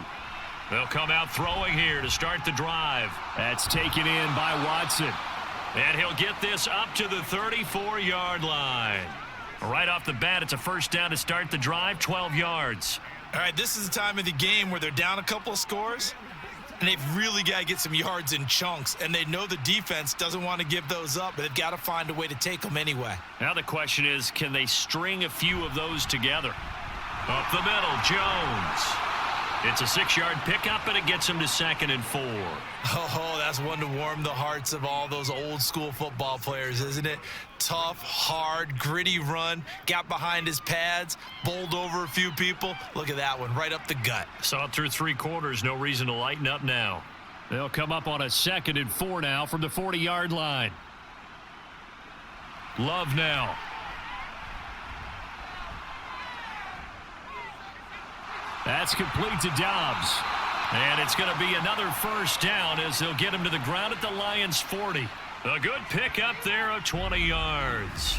They'll come out throwing here to start the drive. That's taken in by Watson. And he'll get this up to the 34-yard line. Right off the bat, it's a first down to start the drive, 12 yards. All right, this is the time of the game where they're down a couple of scores, and they've really got to get some yards in chunks, and they know the defense doesn't want to give those up, but they've got to find a way to take them anyway. Now the question is, can they string a few of those together? Up the middle, Jones. It's a 6-yard pickup, and it gets him to 2nd and 4. Oh, that's one to warm the hearts of all those old-school football players, isn't it? Tough, hard, gritty run, got behind his pads, bowled over a few people. Look at that one, right up the gut. Saw it through 3 quarters, no reason to lighten up now. They'll come up on a 2nd and 4 now from the 40-yard line. Love now. That's complete to Dobbs. And it's going to be another first down as they'll get him to the ground at the Lions' 40. A good pickup there of 20 yards.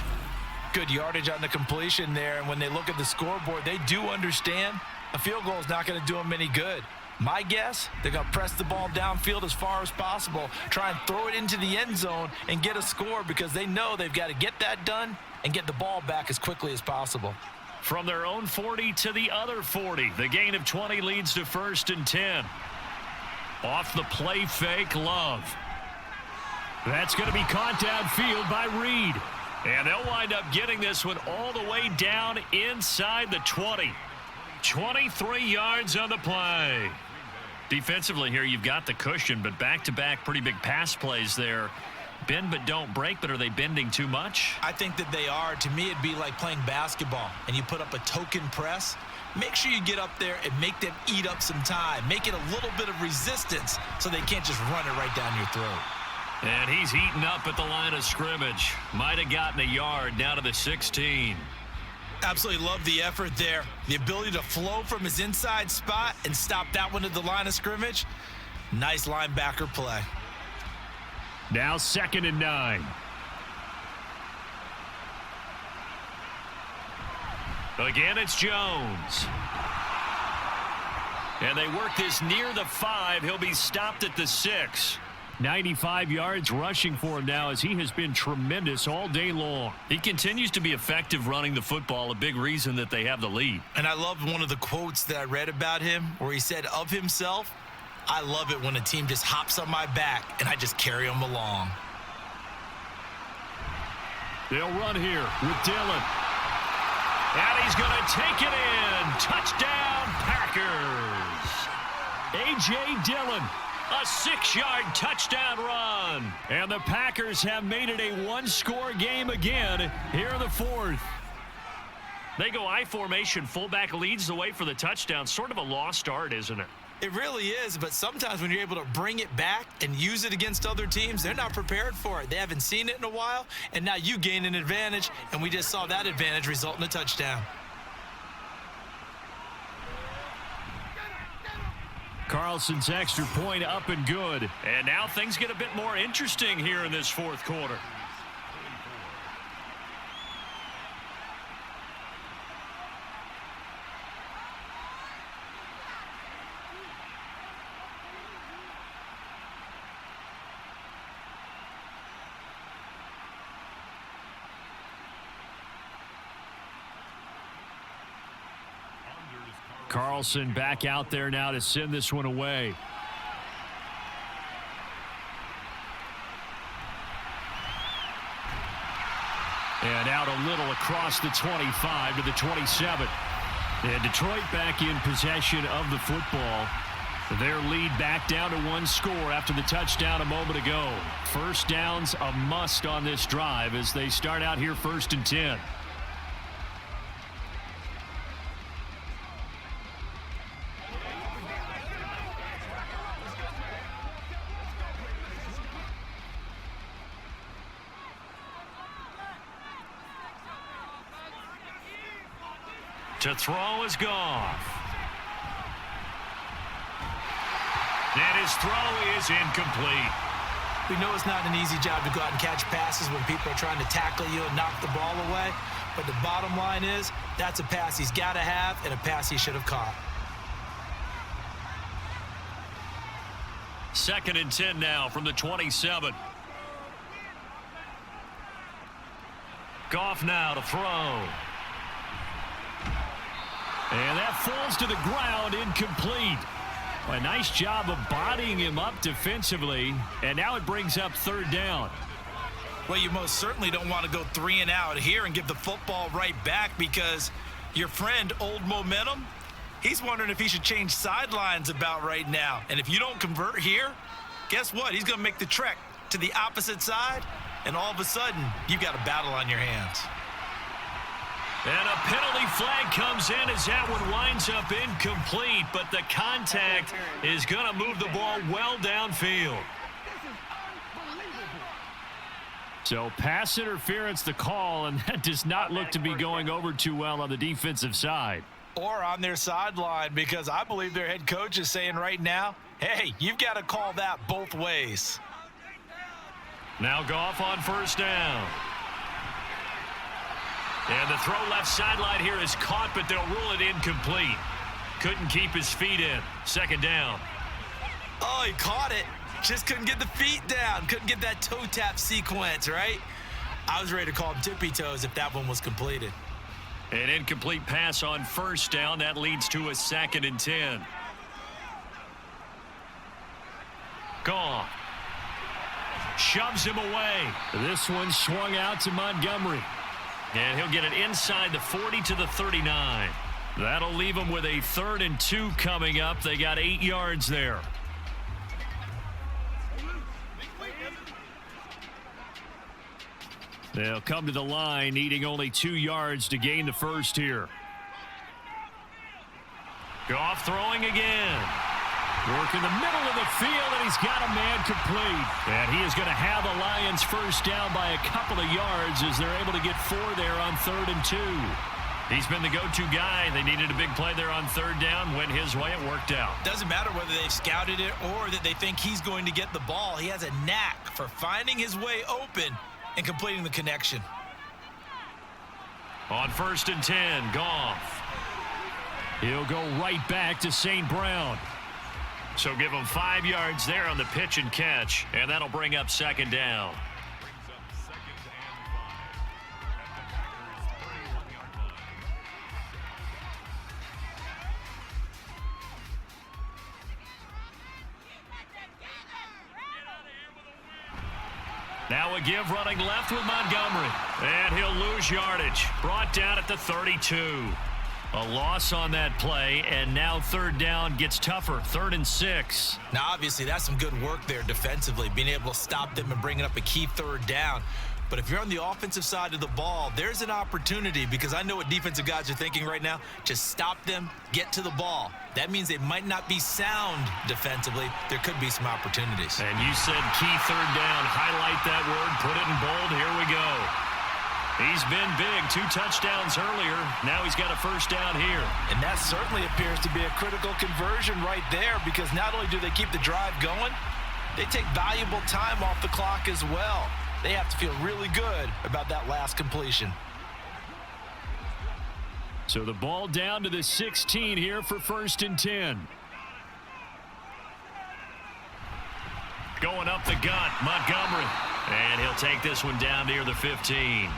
Good yardage on the completion there, and when they look at the scoreboard, they do understand a field goal is not going to do them any good. My guess, they're going to press the ball downfield as far as possible, try and throw it into the end zone and get a score because they know they've got to get that done and get the ball back as quickly as possible. From their own 40 to the other 40. The gain of 20 leads to 1st and 10. Off the play fake, Love. That's going to be caught downfield by Reed. And they'll wind up getting this one all the way down inside the 20. 23 yards on the play. Defensively here, you've got the cushion, but back-to-back pretty big pass plays there. Bend but don't break, but are they bending too much? I think that they are. To me, it'd be like playing basketball, and you put up a token press. Make sure you get up there and make them eat up some time. Make it a little bit of resistance so they can't just run it right down your throat. And he's eaten up at the line of scrimmage. Might have gotten a yard down to the 16. Absolutely love the effort there. The ability to flow from his inside spot and stop that one at the line of scrimmage. Nice linebacker play. Now 2nd and 9. Again, it's Jones. And they work this near the 5. He'll be stopped at the 6. 95 yards rushing for him now as he has been tremendous all day long. He continues to be effective running the football, a big reason that they have the lead. And I love one of the quotes that I read about him where he said of himself, I love it when a team just hops on my back and I just carry them along. They'll run here with Dillon. And he's going to take it in. Touchdown, Packers. A.J. Dillon, a 6-yard touchdown run. And the Packers have made it a one-score game again here in the 4th. They go I formation. Fullback leads the way for the touchdown. Sort of a lost art, isn't it? It really is, but sometimes when you're able to bring it back and use it against other teams, they're not prepared for it. They haven't seen it in a while, and now you gain an advantage, and we just saw that advantage result in a touchdown. Carlson's extra point up and good. And now things get a bit more interesting here in this 4th quarter. Carlson back out there now to send this one away. And out a little across the 25 to the 27. And Detroit back in possession of the football. Their lead back down to 1 score after the touchdown a moment ago. First down's a must on this drive as they start out here 1st and 10. To throw is Goff. And his throw is incomplete. We know it's not an easy job to go out and catch passes when people are trying to tackle you and knock the ball away. But the bottom line is, that's a pass he's got to have and a pass he should have caught. 2nd and 10 now from the 27. Goff now to throw. And that falls to the ground, incomplete. A nice job of bodying him up defensively, and now it brings up 3rd down. Well, you most certainly don't want to go 3 and out here and give the football right back, because your friend, Old Momentum, he's wondering if he should change sidelines about right now. And if you don't convert here, guess what? He's going to make the trek to the opposite side, and all of a sudden, you've got a battle on your hands. And a penalty flag comes in as that one winds up incomplete, but the contact is going to move the ball well downfield. So pass interference the call, and that does not look to be going over too well on the defensive side. Or on their sideline, because I believe their head coach is saying right now, hey, you've got to call that both ways. Now Goff on 1st down. And the throw left sideline here is caught, but they'll rule it incomplete. Couldn't keep his feet in. 2nd down. Oh, he caught it. Just couldn't get the feet down. Couldn't get that toe tap sequence, right? I was ready to call him tippy toes if that one was completed. An incomplete pass on 1st down. That leads to a 2nd and 10. Goff shoves him away. This one swung out to Montgomery. And he'll get it inside the 40 to the 39. That'll leave him with a 3rd and 2 coming up. They got 8 yards there. They'll come to the line, needing only 2 yards to gain the 1st here. Goff throwing again. Working the middle of the field, and he's got a man complete. And he is going to have the Lions 1st down by a couple of yards as they're able to get 4 there on 3rd and 2. He's been the go-to guy. They needed a big play there on 3rd down. Went his way. It worked out. Doesn't matter whether they've scouted it or that they think he's going to get the ball. He has a knack for finding his way open and completing the connection. On 1st and 10, Goff. He'll go right back to St. Brown. So give him 5 yards there on the pitch and catch, and that'll bring up 2nd down. Now a give running left with Montgomery. And he'll lose yardage. Brought down at the 32. A loss on that play, and now 3rd down gets tougher. 3rd and 6. Now, obviously, that's some good work there defensively, being able to stop them and bringing up a key 3rd down. But if you're on the offensive side of the ball, there's an opportunity, because I know what defensive guys are thinking right now. Just stop them, get to the ball. That means they might not be sound defensively. There could be some opportunities. And you said key 3rd down. Highlight that word. Put it in bold. Here we go. He's been big. 2 touchdowns earlier. Now he's got a 1st down here. And that certainly appears to be a critical conversion right there, because not only do they keep the drive going, they take valuable time off the clock as well. They have to feel really good about that last completion. So the ball down to the 16 here for 1st and 10. Going up the gut, Montgomery. And he'll take this one down near the 15.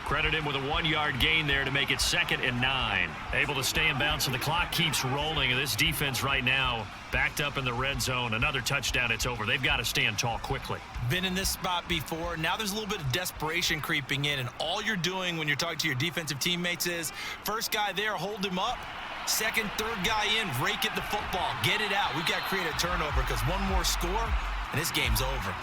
Credit him with a 1-yard gain there to make it 2nd and 9. Able to stay in bounds, and the clock keeps rolling. And this defense right now backed up in the red zone. Another touchdown, it's over. They've got to stand tall quickly. Been in this spot before. Now there's a little bit of desperation creeping in, and all you're doing when you're talking to your defensive teammates is, first guy there, hold him up. Second, third guy in, rake at the football. Get it out. We've got to create a turnover, because one more score, and this game's over.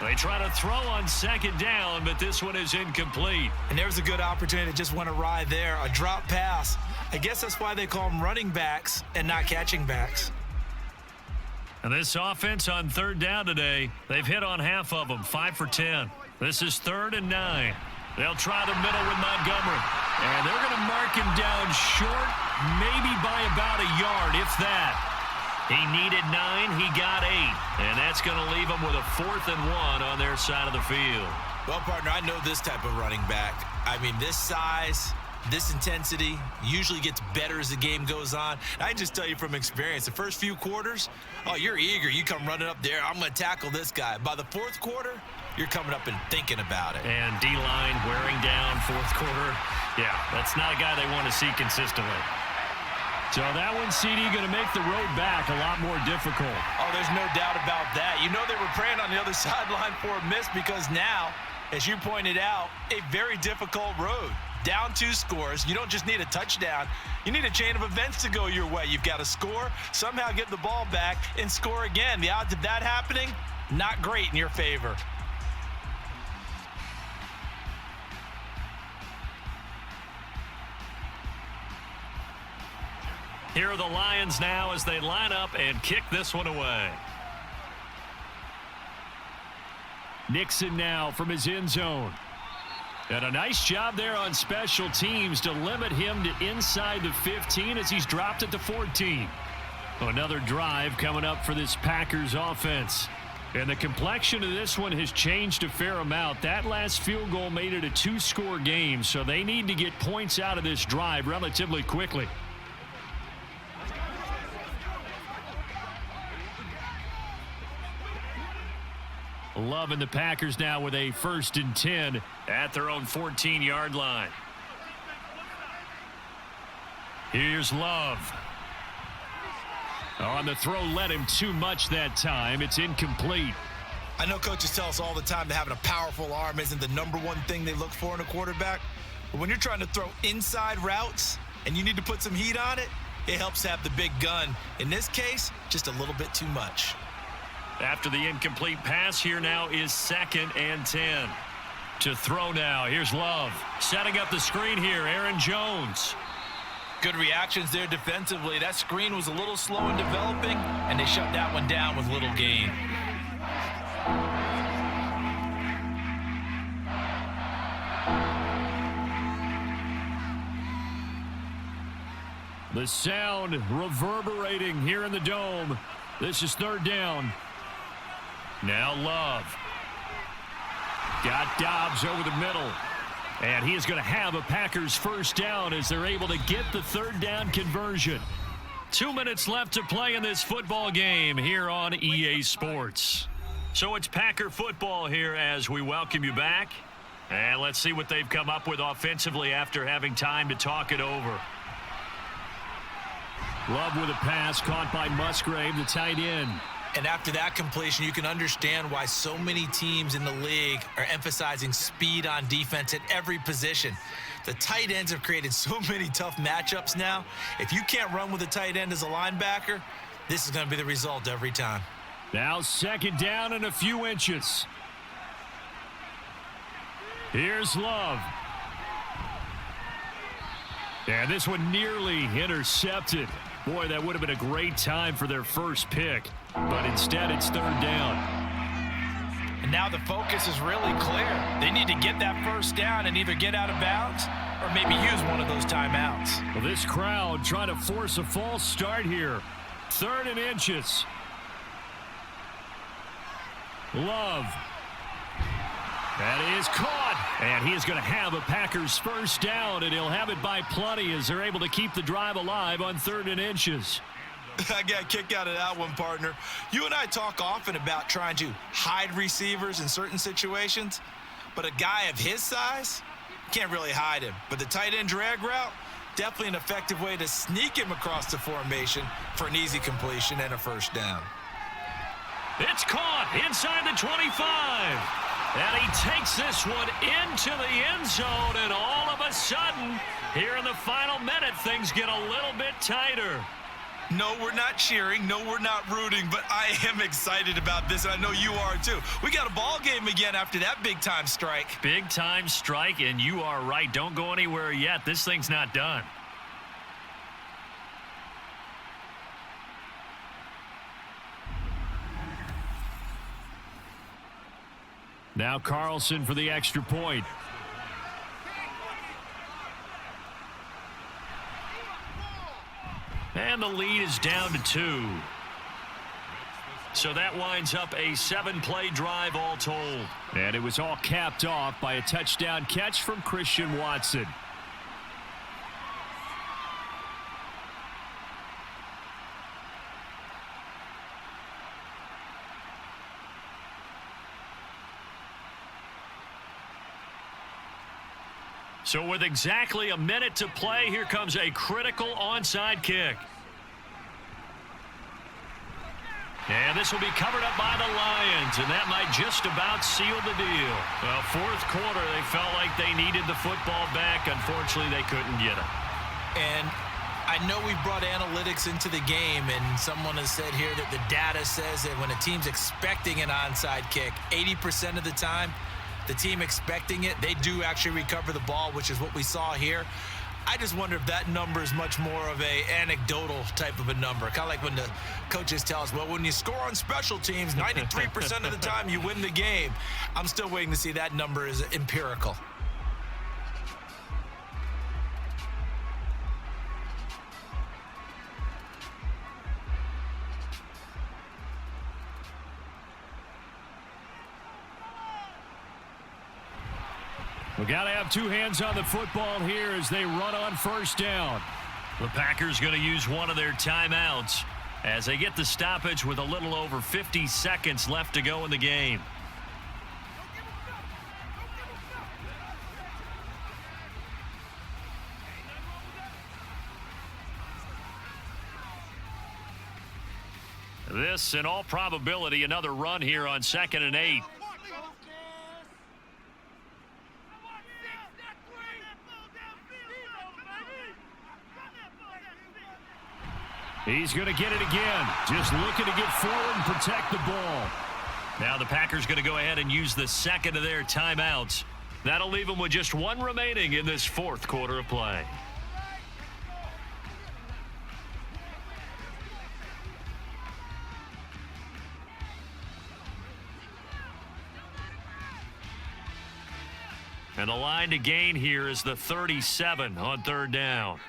They try to throw on 2nd down, but this one is incomplete. And there's a good opportunity that just went awry there. A drop pass. I guess that's why they call them running backs and not catching backs. And this offense on 3rd down today, they've hit on half of them, 5 for 10. This is 3rd and 9. They'll try the middle with Montgomery. And they're going to mark him down short, maybe by about a yard, if that. He needed 9, he got 8. And that's going to leave him with a 4th and 1 on their side of the field. Well, partner, I know this type of running back. I mean, this size, this intensity usually gets better as the game goes on. I can just tell you from experience, the first few quarters, oh, you're eager. You come running up there, I'm going to tackle this guy. By the 4th quarter, you're coming up and thinking about it. And D-line wearing down 4th quarter. Yeah, that's not a guy they want to see consistently. So that one, CD, going to make the road back a lot more difficult. Oh, there's no doubt about that. You know they were praying on the other sideline for a miss because now, as you pointed out, a very difficult road. Down 2 scores. You don't just need a touchdown. You need a chain of events to go your way. You've got to score, somehow get the ball back, and score again. The odds of that happening, not great in your favor. Here are the Lions now as they line up and kick this one away. Nixon now from his end zone. And a nice job there on special teams to limit him to inside the 15 as he's dropped it to 14. Another drive coming up for this Packers offense. And the complexion of this one has changed a fair amount. That last field goal made it a 2-score game, so they need to get points out of this drive relatively quickly. Loving the Packers now with a 1st and 10 at their own 14-yard line. Here's Love. On the throw, led him too much that time. It's incomplete. I know coaches tell us all the time that having a powerful arm isn't the #1 thing they look for in a quarterback. But when you're trying to throw inside routes and you need to put some heat on it, it helps to have the big gun. In this case, just a little bit too much. After the incomplete pass, here now is 2nd and 10. To throw now, here's Love. Setting up the screen here, Aaron Jones. Good reactions there defensively. That screen was a little slow in developing, and they shut that one down with little gain. The sound reverberating here in the dome. This is 3rd down. Now Love. Got Dobbs over the middle. And he is going to have a Packers 1st down as they're able to get the 3rd down conversion. 2 minutes left to play in this football game here on EA Sports. So it's Packer football here as we welcome you back. And let's see what they've come up with offensively after having time to talk it over. Love with a pass caught by Musgrave, the tight end. And after that completion, you can understand why so many teams in the league are emphasizing speed on defense at every position. The tight ends have created so many tough matchups now. If you can't run with a tight end as a linebacker, this is going to be the result every time. Now 2nd down and a few inches. Here's Love. And this one nearly intercepted. Boy, that would have been a great time for their first pick. But instead, it's 3rd down. And now the focus is really clear. They need to get that 1st down and either get out of bounds or maybe use one of those timeouts. Well, this crowd trying to force a false start here. 3rd and inches. Love. That is caught. And he is going to have a Packers 1st down, and he'll have it by plenty as they're able to keep the drive alive on 3rd and inches. I got a kick out of that one, partner. You and I talk often about trying to hide receivers in certain situations, but a guy of his size can't really hide him. But the tight end drag route, definitely an effective way to sneak him across the formation for an easy completion and a 1st down. It's caught inside the 25. And he takes this one into the end zone, and all of a sudden, here in the final minute, things get a little bit tighter. No, we're not cheering. No, we're not rooting, but I am excited about this, and I know you are too. We got a ball game again after that big-time strike. Big-time strike, and you are right. Don't go anywhere yet. This thing's not done. Now Carlson for the extra point. And the lead is down to 2. So that winds up a 7-play drive all told. And it was all capped off by a touchdown catch from Christian Watson. So with exactly a minute to play, here comes a critical onside kick. And this will be covered up by the Lions, and that might just about seal the deal. Well, fourth quarter, they felt like they needed the football back. Unfortunately, they couldn't get it. And I know we brought analytics into the game, and someone has said here that the data says that when a team's expecting an onside kick, 80% of the time, the team expecting it, they do actually recover the ball, which is what we saw here. I just wonder if that number is much more of a anecdotal type of a number. Kind of like when the coaches tell us, well, when you score on special teams, 93% of the time you win the game. I'm still waiting to see that number is empirical. We got to have two hands on the football here as they run on first down. The Packers going to use one of their timeouts as they get the stoppage with a little over 50 seconds left to go in the game. This, in all probability, another run here on 2nd and 8. He's going to get it again. Just looking to get forward and protect the ball. Now the Packers going to go ahead and use the second of their timeouts. That'll leave them with just one remaining in this fourth quarter of play. And the line to gain here is the 37 on third down.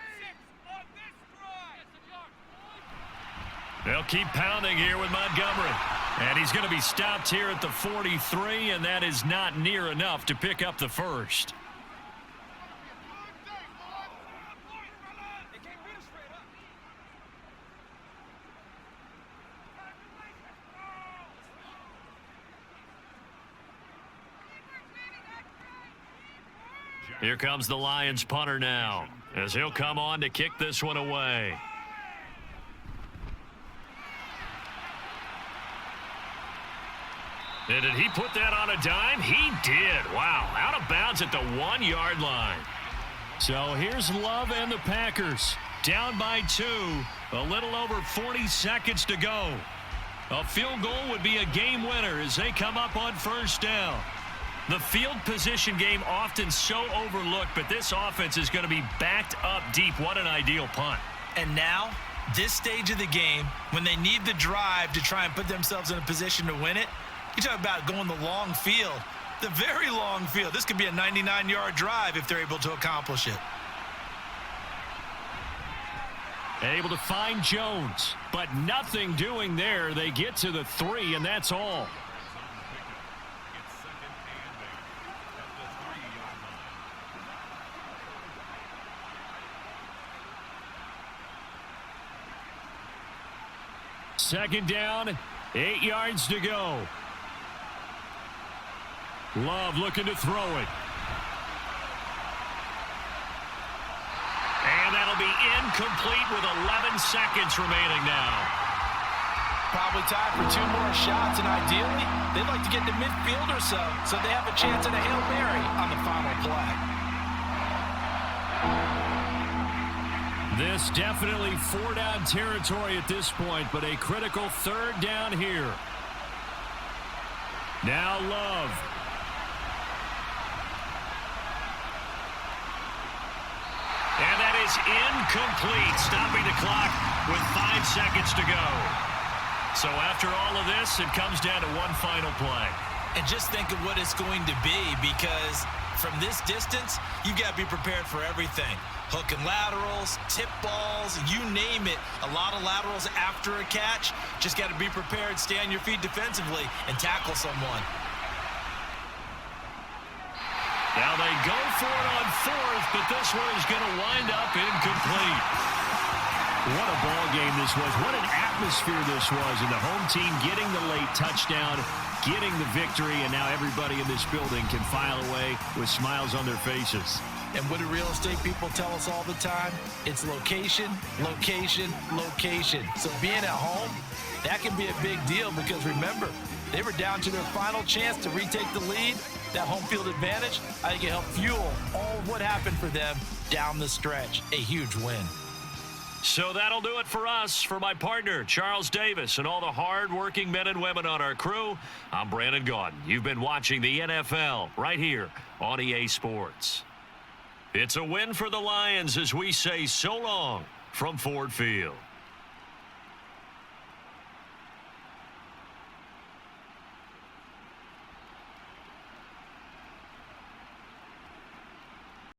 They'll keep pounding here with Montgomery. And he's going to be stopped here at the 43, and that is not near enough to pick up the first. Here comes the Lions punter now, as he'll come on to kick this one away. And did he put that on a dime? He did. Wow. Out of bounds at the 1-yard line. So here's Love and the Packers. Down by 2. A little over 40 seconds to go. A field goal would be a game winner as they come up on first down. The field position game often so overlooked, but this offense is going to be backed up deep. What an ideal punt. And now, this stage of the game, when they need the drive to try and put themselves in a position to win it, you talk about going the long field, the very long field. This could be a 99-yard drive if they're able to accomplish it. Able to find Jones, but nothing doing there. They get to the 3, and that's all. Second down, 8 yards to go. Love looking to throw it. And that'll be incomplete with 11 seconds remaining now. Probably time for 2 more shots, and ideally, they'd like to get to midfield or so they have a chance at a Hail Mary on the final play. This definitely 4-down territory at this point, but a critical 3rd down here. Now Love. And that is incomplete, stopping the clock with 5 seconds to go. So after all of this, it comes down to one final play. And just think of what it's going to be, because from this distance, you've got to be prepared for everything. Hook and laterals, tip balls, you name it. A lot of laterals after a catch. Just got to be prepared, stay on your feet defensively, and tackle someone. Now they go for it on fourth, but this one is going to wind up incomplete. What a ball game this was. What an atmosphere this was. And the home team getting the late touchdown, getting the victory, and now everybody in this building can file away with smiles on their faces. And what do real estate people tell us all the time? It's location, location, location. So being at home, that can be a big deal because remember, they were down to their final chance to retake the lead. That home field advantage, I think it helped fuel all of what happened for them down the stretch. A huge win. So that'll do it for us. For my partner, Charles Davis, and all the hard-working men and women on our crew, I'm Brandon Gaudin. You've been watching the NFL right here on EA Sports. It's a win for the Lions as we say so long from Ford Field.